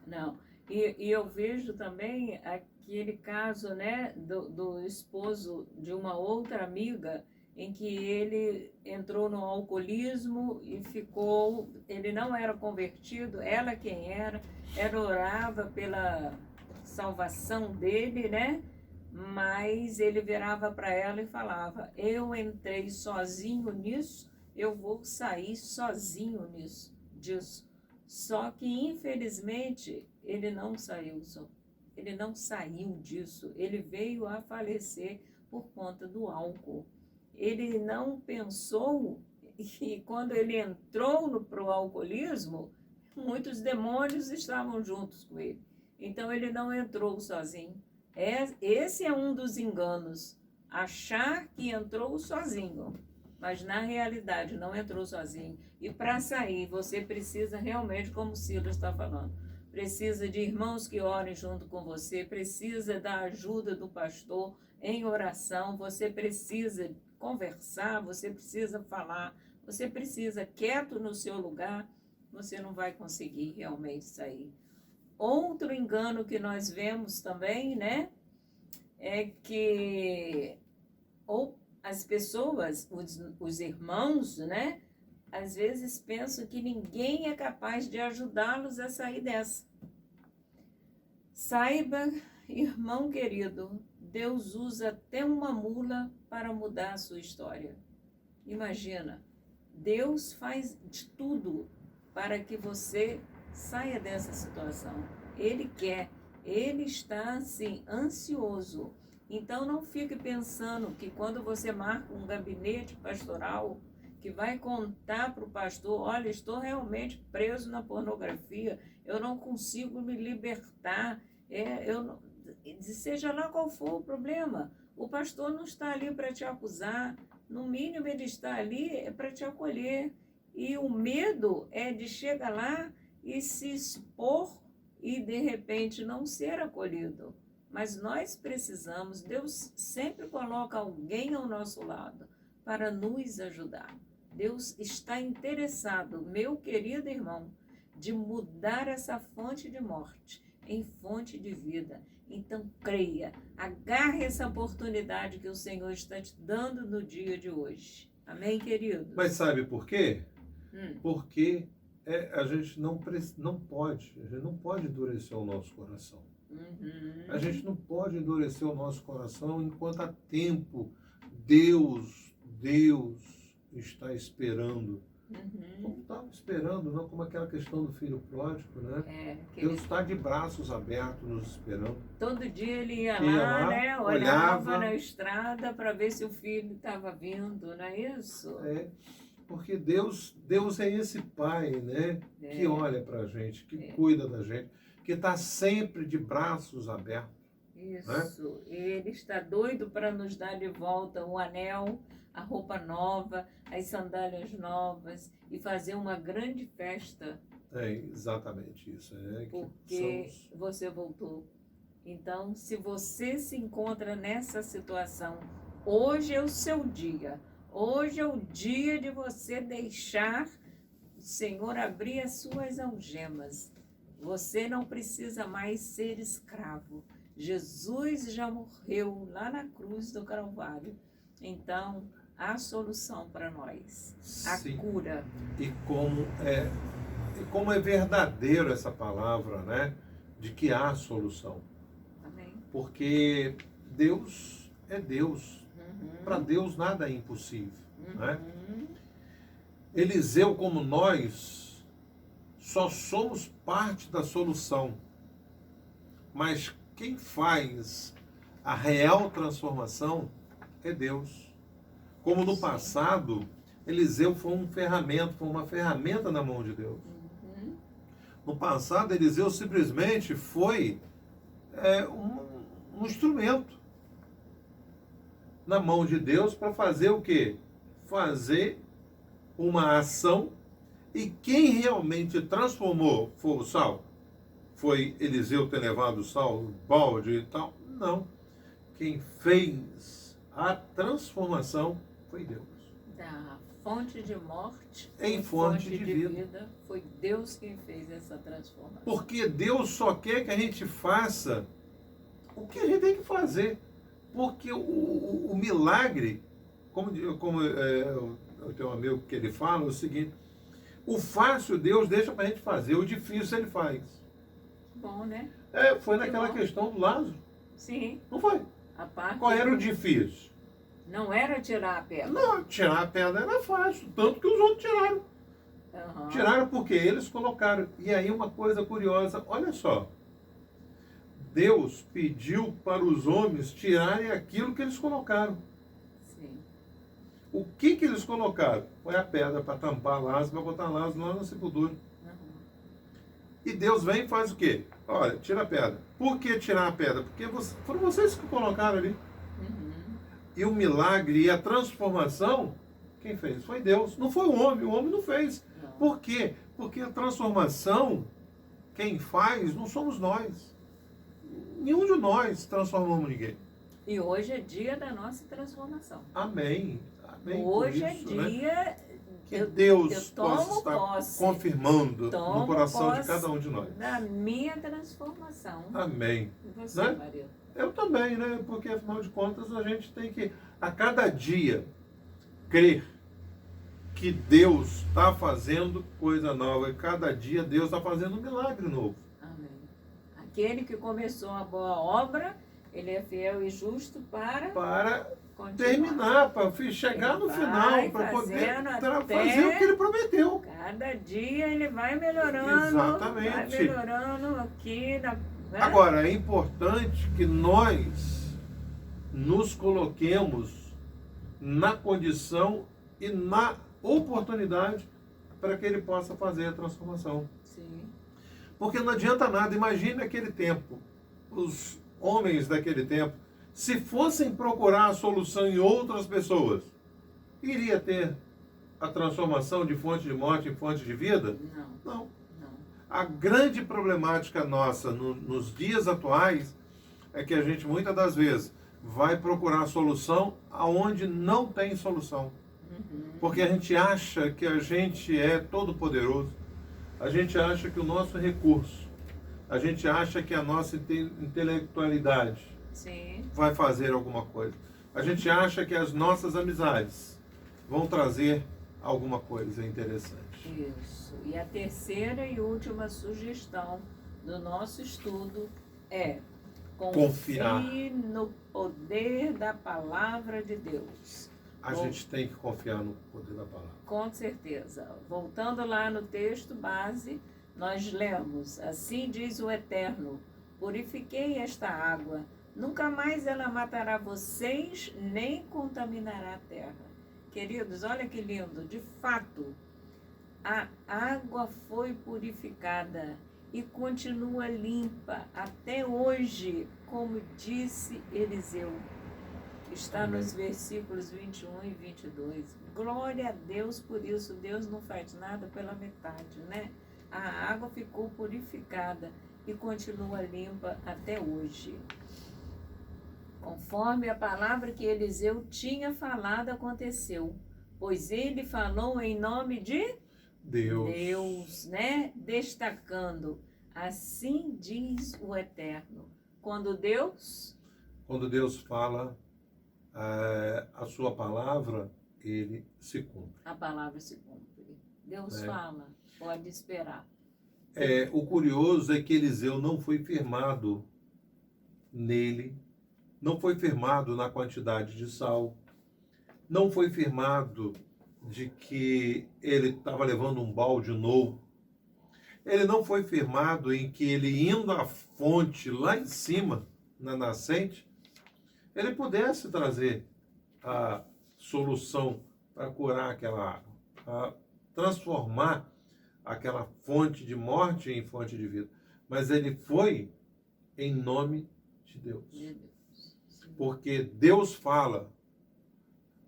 Não. E eu vejo também aquele caso, né, do esposo de uma outra amiga, em que ele entrou no alcoolismo e ficou, ele não era convertido, ela quem era, ela orava pela salvação dele, né? Mas ele virava para ela e falava, eu entrei sozinho nisso, eu vou sair sozinho disso. Só que, infelizmente, ele não saiu disso, ele veio a falecer por conta do álcool. Ele não pensou, e quando ele entrou pro alcoolismo, muitos demônios estavam juntos com ele. Então ele não entrou sozinho. Esse é um dos enganos, achar que entrou sozinho, mas na realidade não entrou sozinho. E para sair, você precisa realmente, como o Silas está falando, precisa de irmãos que orem junto com você, precisa da ajuda do pastor em oração, você precisa conversar, você precisa falar, você precisa, quieto no seu lugar, você não vai conseguir realmente sair. Outro engano que nós vemos também, né, é que ou as pessoas, os irmãos, né, às vezes pensam que ninguém é capaz de ajudá-los a sair dessa. Saiba, irmão querido, Deus usa até uma mula para mudar a sua história. Imagina, Deus faz de tudo para que você saia dessa situação. Ele quer, ele está assim, ansioso. Então não fique pensando que quando você marca um gabinete pastoral, que vai contar para o pastor, olha, estou realmente preso na pornografia, eu não consigo me libertar, seja lá qual for o problema, o pastor não está ali para te acusar, no mínimo ele está ali para te acolher. E o medo é de chegar lá e se expor e de repente não ser acolhido. Mas nós precisamos, Deus sempre coloca alguém ao nosso lado para nos ajudar. Deus está interessado, meu querido irmão, de mudar essa fonte de morte em fonte de vida. Então creia, agarre essa oportunidade que o Senhor está te dando no dia de hoje. Amém, querido? Mas sabe por quê? Porque a gente não pode endurecer o nosso coração. A gente não pode endurecer o nosso coração enquanto há tempo. Deus está esperando Como estava esperando, não como aquela questão do filho pródigo, né? Deus Ele, está de braços abertos nos esperando. todo dia ele ia Ia lá, lá, né? olhava. Olhava na estrada para ver se o filho estava vindo, não é isso? Porque Deus é esse pai, né? Que olha para a gente, que cuida da gente, que está sempre de braços abertos. Isso. Ele está doido para nos dar de volta o anel, a roupa nova, as sandálias novas e fazer uma grande festa. É exatamente isso, né? Porque você voltou. Então, se você se encontra nessa situação, hoje é o seu dia. Hoje é o dia de você deixar o Senhor abrir as suas algemas. Você não precisa mais ser escravo. Jesus já morreu lá na cruz do Calvário. Então, há solução para nós. Sim. A cura. E como é verdadeiro essa palavra, né? De que há solução. Amém. Porque Deus é Deus. Para Deus nada é impossível. Né? Eliseu, como nós, só somos parte da solução. Mas quem faz a real transformação é Deus. Como no passado, Eliseu foi uma ferramenta na mão de Deus. No passado, Eliseu simplesmente foi um instrumento na mão de Deus para fazer o quê? Fazer uma ação, e quem realmente transformou foi o Saulo? Foi Eliseu ter levado o Saulo, balde e tal? Não. Quem fez a transformação foi Deus. Da fonte de morte em fonte de vida. Foi Deus quem fez essa transformação. Porque Deus só quer que a gente faça o que a gente tem que fazer. Porque o milagre, como eu tenho um amigo que ele fala, é o seguinte: o fácil Deus deixa para a gente fazer, o difícil ele faz. Bom, né? Foi naquela questão do Lázaro. Sim. Não foi? Qual era o difícil? Não era tirar a pedra. Não, tirar a pedra era fácil, tanto que os outros tiraram. Tiraram porque eles colocaram. E aí uma coisa curiosa, olha só. Deus pediu para os homens tirarem aquilo que eles colocaram. Sim. O que eles colocaram? Foi a pedra para tampar Lázaro, para botar Lázaro lá na sepultura. E Deus vem e faz o quê? Olha, tira a pedra. Por que tirar a pedra? Porque foram vocês que colocaram ali. E o milagre e a transformação, quem fez? Foi Deus. Não foi o homem não fez. Não. Por quê? Porque a transformação, quem faz, não somos nós. Nenhum de nós transformamos ninguém. E hoje é dia da nossa transformação. Amém. Amém. Hoje isso, é dia... Né? Que Deus possa estar confirmando no coração de cada um de nós. Da minha transformação. Amém. E você, Né? Maria? Eu também, né? Porque afinal de contas a gente tem que, a cada dia, crer que Deus está fazendo coisa nova. E cada dia Deus está fazendo um milagre novo. Amém. Aquele que começou a boa obra, ele é fiel e justo para continuar. Terminar, para chegar no final, para poder fazer o que ele prometeu. Cada dia ele vai melhorando. Exatamente. Vai melhorando aqui. Né? Agora, é importante que nós nos coloquemos na condição e na oportunidade para que ele possa fazer a transformação. Sim. Porque não adianta nada. Imagine aquele tempo, os homens daquele tempo, se fossem procurar a solução em outras pessoas, iria ter a transformação de fonte de morte em fonte de vida? Não. A grande problemática nossa nos dias atuais é que a gente muitas das vezes vai procurar a solução aonde não tem solução. Porque a gente acha que a gente é todo poderoso, a gente acha que o nosso recurso, a gente acha que a nossa intelectualidade vai fazer alguma coisa. A gente acha que as nossas amizades vão trazer alguma coisa interessante. Isso. E a terceira e última sugestão do nosso estudo é: confie no poder da palavra de Deus. a gente tem que confiar no poder da palavra. Com certeza. Voltando lá no texto base, nós lemos: assim diz o Eterno, purifiquei esta água, nunca mais ela matará vocês, nem contaminará a terra. Queridos, olha que lindo, de fato, a água foi purificada e continua limpa até hoje, como disse Eliseu. Está Amém. nos versículos 21 e 22. Glória a Deus por isso. Deus não faz nada pela metade, né? A água ficou purificada e continua limpa até hoje. Conforme a palavra que Eliseu tinha falado, aconteceu. Pois ele falou em nome de Deus, né? Destacando: assim diz o Eterno. Quando Deus fala a sua palavra, ele se cumpre. a palavra se cumpre. Deus fala, pode esperar. O curioso é que Eliseu não foi firmado nele, não foi firmado na quantidade de sal, não foi firmado de que ele estava levando um balde novo, ele não foi firmado em que ele indo à fonte lá em cima, na nascente, ele pudesse trazer a solução para curar aquela água, a transformar aquela fonte de morte em fonte de vida. Mas ele foi em nome de Deus. Porque Deus fala,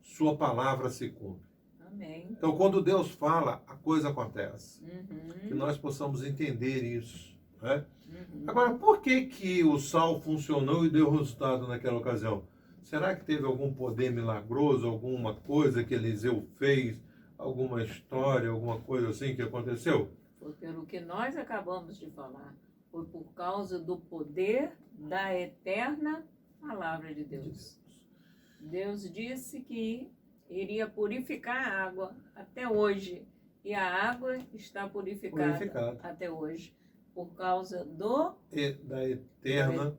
sua palavra se cumpre. Amém. Então, quando Deus fala, a coisa acontece. Que Uhum. nós possamos entender isso, né? Uhum. Agora, por que o sal funcionou e deu resultado naquela ocasião? Será que teve algum poder milagroso, alguma coisa que Eliseu fez, alguma história, alguma coisa assim que aconteceu? Foi pelo que nós acabamos de falar. Foi por causa do poder da eterna palavra de Deus. Deus disse que iria purificar a água até hoje. E a água está purificada até hoje. Por causa da eterna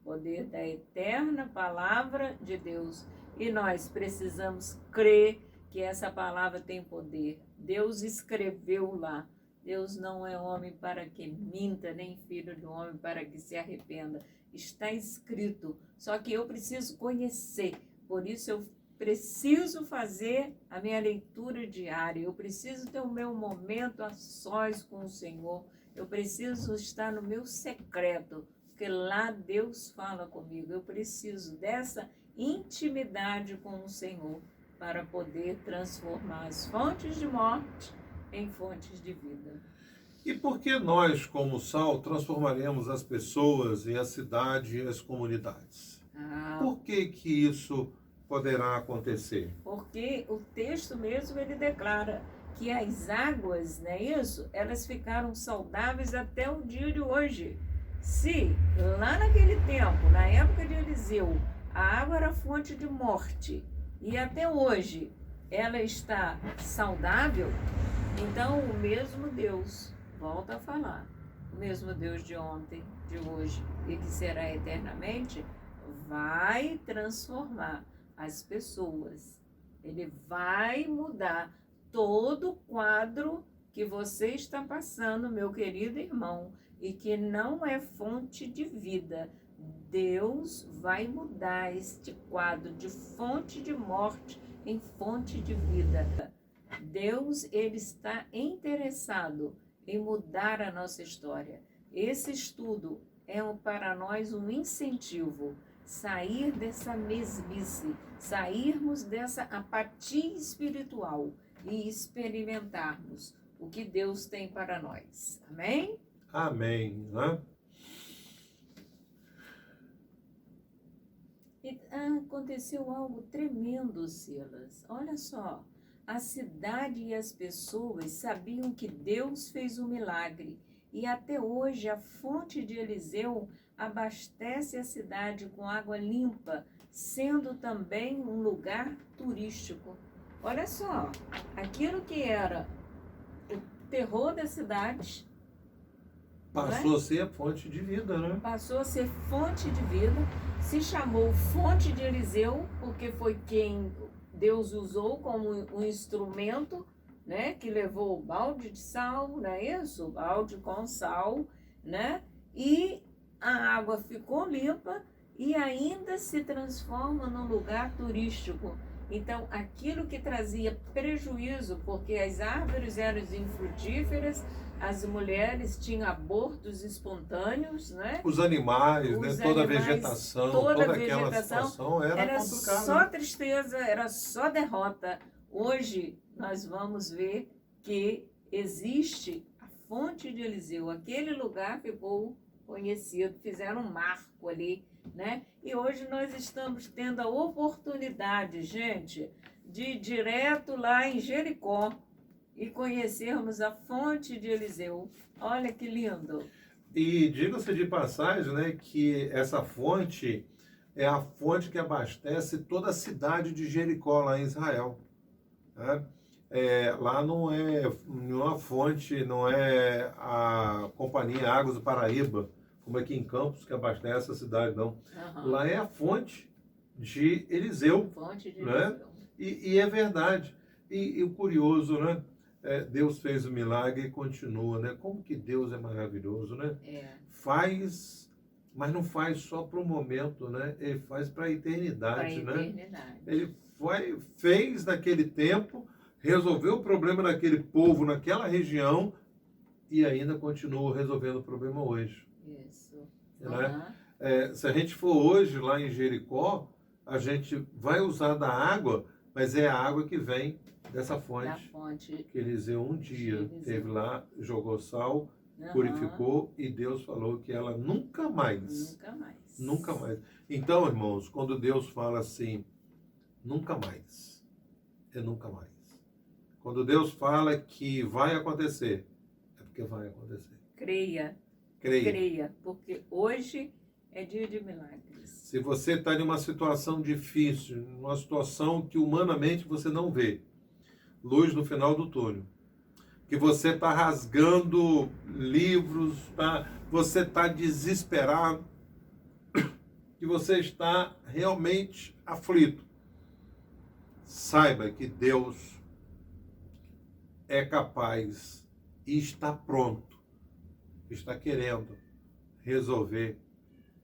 poder da eterna palavra de Deus. E nós precisamos crer que essa palavra tem poder. Deus escreveu lá. Deus não é homem para que minta, nem filho de homem para que se arrependa. Está escrito. Só que eu preciso conhecer. Por isso eu preciso fazer a minha leitura diária. Eu preciso ter o meu momento a sós com o Senhor. Eu preciso estar no meu secreto, porque lá Deus fala comigo. Eu preciso dessa intimidade com o Senhor para poder transformar as fontes de morte em fontes de vida. E por que nós, como sal, transformaremos as pessoas e a cidade e as comunidades? Por que isso poderá acontecer? Porque o texto mesmo ele declara que as águas, não é isso? Elas ficaram saudáveis até o dia de hoje. Se lá naquele tempo, na época de Eliseu, a água era fonte de morte e até hoje ela está saudável, então o mesmo Deus, volta a falar, o mesmo Deus de ontem, de hoje e que será eternamente, vai transformar as pessoas. Ele vai mudar todo o quadro que você está passando, meu querido irmão, e que não é fonte de vida. Deus vai mudar este quadro de fonte de morte em fonte de vida. Deus, ele está interessado em mudar a nossa história. Esse estudo é para nós um incentivo, sair dessa mesmice, sairmos dessa apatia espiritual e experimentarmos o que Deus tem para nós. Amém? Amém, né? E aconteceu algo tremendo, Silas. Olha só, a cidade e as pessoas sabiam que Deus fez um milagre e até hoje a fonte de Eliseu abastece a cidade com água limpa, sendo também um lugar turístico. Olha só, aquilo que era o terror da cidade, Passou a ser a fonte de vida, né? Passou a ser fonte de vida, se chamou fonte de Eliseu, porque foi quem Deus usou como um instrumento, né, que levou o balde de sal, não é isso? O balde com sal, né? E a água ficou limpa e ainda se transforma num lugar turístico. Então, aquilo que trazia prejuízo, porque as árvores eram infrutíferas, as mulheres tinham abortos espontâneos, né? Os animais, né? Toda a vegetação, toda aquela vegetação situação era complicada. só tristeza, era só derrota. Hoje nós vamos ver que existe a fonte de Eliseu. Aquele lugar ficou conhecido, fizeram um marco ali, né? E hoje nós estamos tendo a oportunidade, gente, de ir direto lá em Jericó e conhecermos a fonte de Eliseu. Olha que lindo. E diga-se de passagem, né, que essa fonte é a fonte que abastece toda a cidade de Jericó, lá em Israel. Né? Lá não é uma fonte, não é a Companhia Águas do Paraíba, como aqui em Campos, que abastece a cidade, não. Uhum. Lá é a fonte de Eliseu. Fonte de né? Eliseu. E é verdade. E o curioso, né? Deus fez o milagre e continua, né? Como que Deus é maravilhoso, né? Faz, mas não faz só para o momento, né? Ele faz para a eternidade, né? Ele fez naquele tempo, resolveu o problema daquele povo naquela região e ainda continua resolvendo o problema hoje. Isso. Né? Se a gente for hoje lá em Jericó, a gente vai usar da água, mas é a água que vem dessa fonte que Eliseu um dia teve lá, jogou sal, purificou e Deus falou que ela nunca mais. Então, irmãos, quando Deus fala assim, nunca mais, é nunca mais. Quando Deus fala que vai acontecer, é porque vai acontecer. Creia, porque hoje é dia de milagres. Se você está em uma situação difícil, numa situação que humanamente você não vê, luz no final do túnel, que você está rasgando livros, você está desesperado, que você está realmente aflito, saiba que Deus é capaz e está pronto, está querendo resolver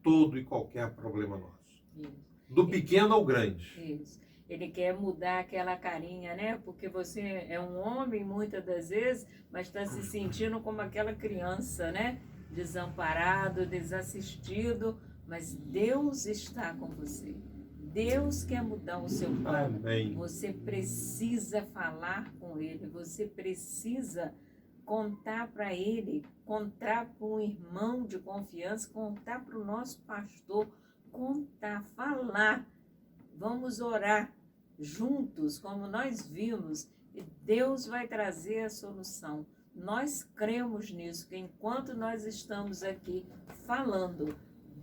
todo e qualquer problema nosso. Isso. Do pequeno ao grande. Isso. Ele quer mudar aquela carinha, né? Porque você é um homem, muitas das vezes, mas está se sentindo como aquela criança, né? Desamparado, desassistido, mas Deus está com você. Deus quer mudar o seu plano. Amém. Você precisa falar com Ele, você precisa contar para Ele, contar para um irmão de confiança, contar para o nosso pastor, contar, falar. Vamos orar juntos, como nós vimos, e Deus vai trazer a solução. Nós cremos nisso, que enquanto nós estamos aqui falando,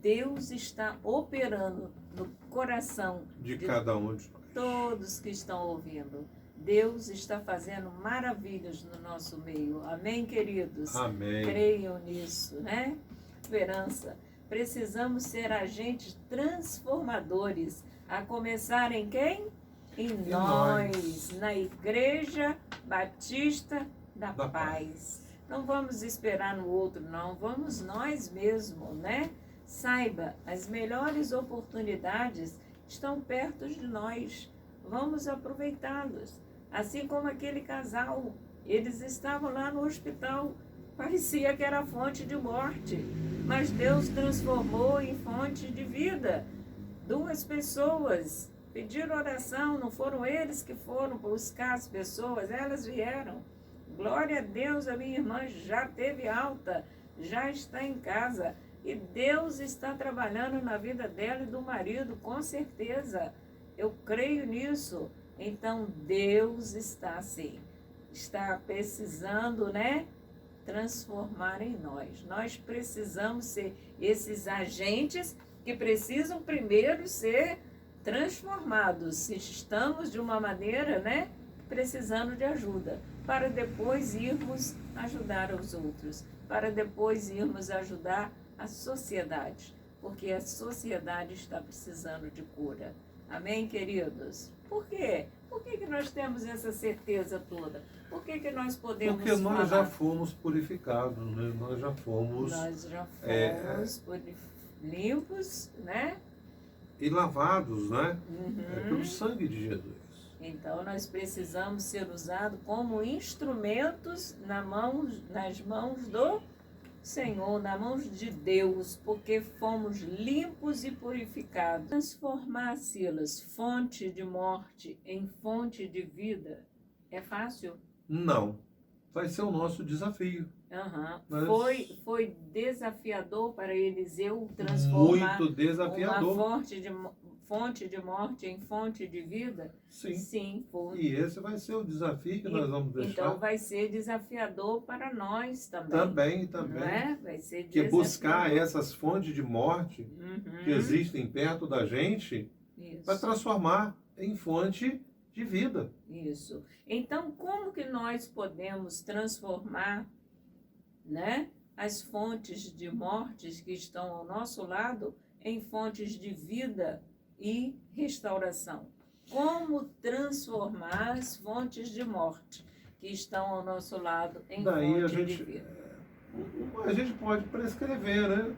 Deus está operando no coração de cada um de nós. Todos que estão ouvindo. Deus está fazendo maravilhas no nosso meio. Amém, queridos? Amém. Creiam nisso, né? Esperança. Precisamos ser agentes transformadores. A começar em quem? Em nós, na Igreja Batista da Paz. Não vamos esperar no outro, não. Vamos nós mesmos, né? Saiba, as melhores oportunidades estão perto de nós. Vamos aproveitá-los. Assim como aquele casal, eles estavam lá no hospital. Parecia que era fonte de morte, mas Deus transformou em fonte de vida. 2 pessoas pediram oração, não foram eles que foram buscar as pessoas, elas vieram. Glória a Deus, a minha irmã já teve alta, já está em casa. E Deus está trabalhando na vida dela e do marido, com certeza. Eu creio nisso. Então, Deus está assim, está precisando, né, transformar em nós. Nós precisamos ser esses agentes que precisam primeiro ser transformados. Se estamos de uma maneira, né, precisando de ajuda, para depois irmos ajudar os outros. para depois irmos ajudar a sociedade, porque a sociedade está precisando de cura. Amém, queridos? Por quê? Por que nós temos essa certeza toda? Por que nós podemos Porque nós falar? já fomos purificados, né? Nós já fomos Limpos, né? e lavados, né? Uhum. Pelo sangue de Jesus. Então, nós precisamos ser usados como instrumentos nas mãos do Senhor, nas mãos de Deus, porque fomos limpos e purificados. Transformar, Silas, fonte de morte em fonte de vida, é fácil? Não. Vai ser o nosso desafio. Uhum. Mas... Foi desafiador para Eliseu transformar muito desafiador. uma fonte de morte em fonte de vida? Sim. Sim, foi. E esse vai ser o desafio que nós vamos deixar. Então vai ser desafiador para nós também. Também. Não é? Vai ser que desafiador. buscar essas fontes de morte que existem perto da gente para transformar em fonte de vida. Isso. Então, como que nós podemos transformar, né, as fontes de mortes que estão ao nosso lado em fontes de vida e restauração? Como transformar as fontes de morte que estão ao nosso lado em fonte de vida? A gente pode prescrever, né?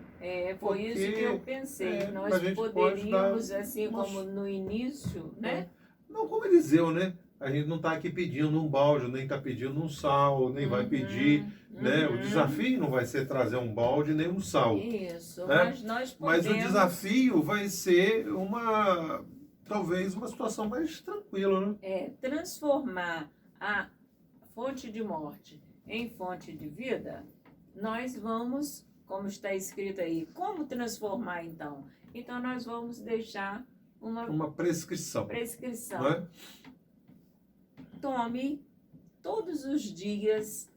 Foi isso que eu pensei. Nós poderíamos, assim como no início, né? Não, como Eliseu, né? A gente não está aqui pedindo um balde, nem está pedindo um sal, nem vai pedir, né? O desafio não vai ser trazer um balde nem um sal. Isso, né? mas nós podemos... Mas o desafio vai ser talvez uma situação mais tranquila, né? Transformar a fonte de morte em fonte de vida, nós vamos, como está escrito aí, como transformar então? Então nós vamos deixar uma prescrição. Não é? Tome todos os dias,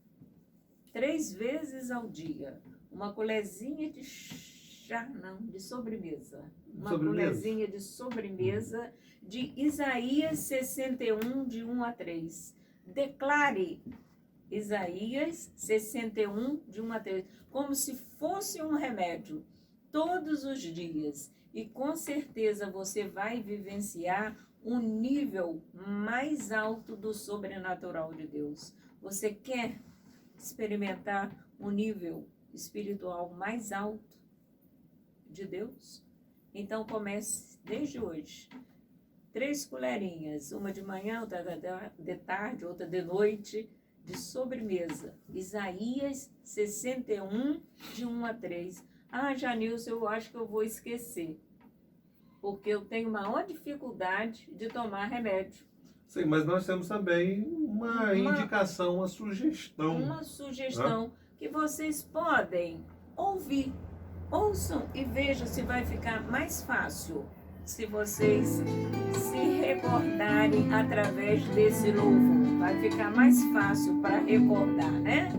3 vezes ao dia, uma colherzinha de chá, não, de sobremesa. Colherzinha de sobremesa de Isaías 61, de 1 a 3. Declare Isaías 61, de 1 a 3, como se fosse um remédio, todos os dias. E com certeza você vai vivenciar um nível mais alto do sobrenatural de Deus. Você quer experimentar um nível espiritual mais alto de Deus? Então comece desde hoje. 3 colherinhas, uma de manhã, outra de tarde, outra de noite, de sobremesa. Isaías 61, de 1 a 3. Janilson, eu acho que eu vou esquecer, porque eu tenho maior dificuldade de tomar remédio. Sim, mas nós temos também uma indicação, uma sugestão. Uma sugestão que vocês podem ouvir. Ouçam e vejam se vai ficar mais fácil se vocês se recordarem através desse louvor. Vai ficar mais fácil para recordar, né?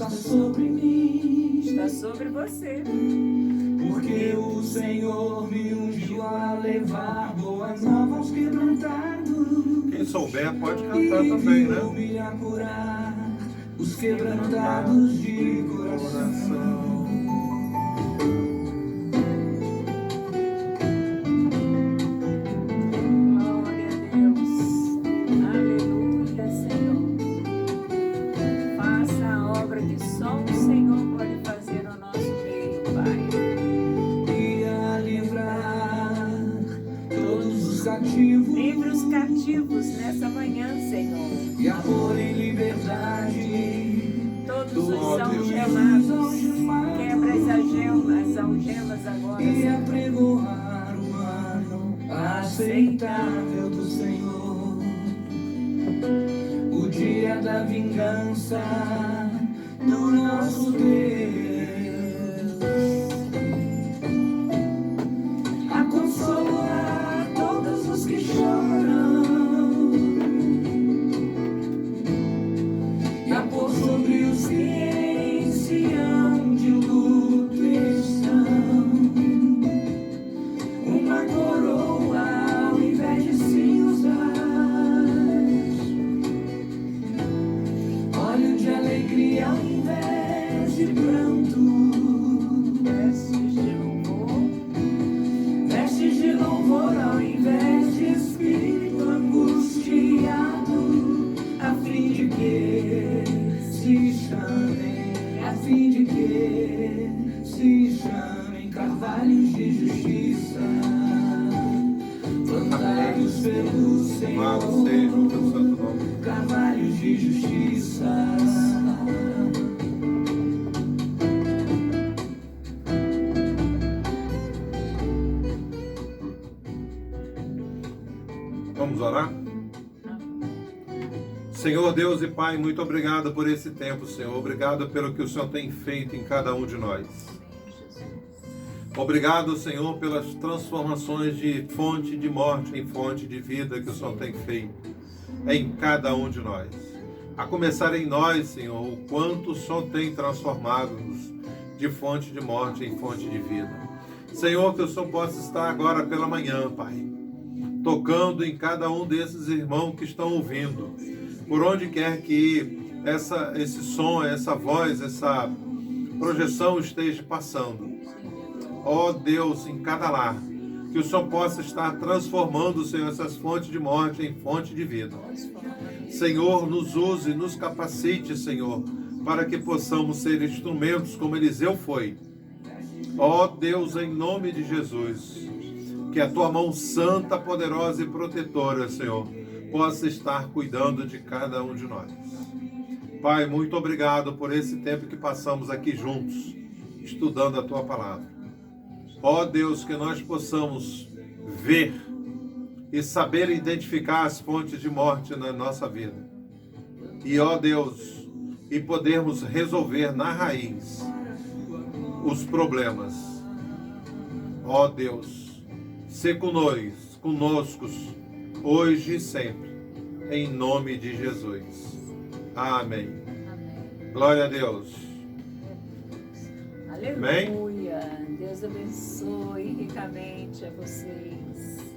Sobre mim, está sobre você, porque o Senhor me ungiu a levar boas novas aos quebrantados. Quem souber pode cantar também, né? Me a curar os quebrantados de coração. Livre os cativos nessa manhã, Senhor. E a pôr em liberdade todos os algemados. Quebra as algemas agora, e Senhor. apregoar o ano aceitável do Senhor. O dia da vingança do nosso Deus. A consolar todos os que choram e a pôr sobre os que em Sião de luto estão justiça, plantados pelo Senhor, Louvado seja o teu santo nome. carvalhos de justiça. Vamos orar? Senhor Deus e Pai, muito obrigado por esse tempo, Senhor. Obrigado pelo que o Senhor tem feito em cada um de nós. Obrigado, Senhor, pelas transformações de fonte de morte em fonte de vida que o Senhor tem feito em cada um de nós. A começar em nós, Senhor, o quanto o Senhor tem transformado-nos de fonte de morte em fonte de vida. Senhor, que o Senhor possa estar agora pela manhã, Pai, tocando em cada um desses irmãos que estão ouvindo, por onde quer que esse som, essa voz, essa projeção esteja passando. Ó Deus, em cada lar, que o Senhor possa estar transformando, Senhor, essas fontes de morte em fonte de vida. Senhor, nos use, nos capacite, Senhor, para que possamos ser instrumentos como Eliseu foi. Ó Deus, em nome de Jesus, que a Tua mão santa, poderosa e protetora, Senhor, possa estar cuidando de cada um de nós. Pai, muito obrigado por esse tempo que passamos aqui juntos, estudando a Tua palavra. Ó Deus, que nós possamos ver e saber identificar as fontes de morte na nossa vida. E, ó Deus, e podermos resolver na raiz problemas. Ó Deus, se conosco, hoje e sempre, em nome de Jesus. Amém. Amém. Glória a Deus. Aleluia. Deus abençoe ricamente a vocês.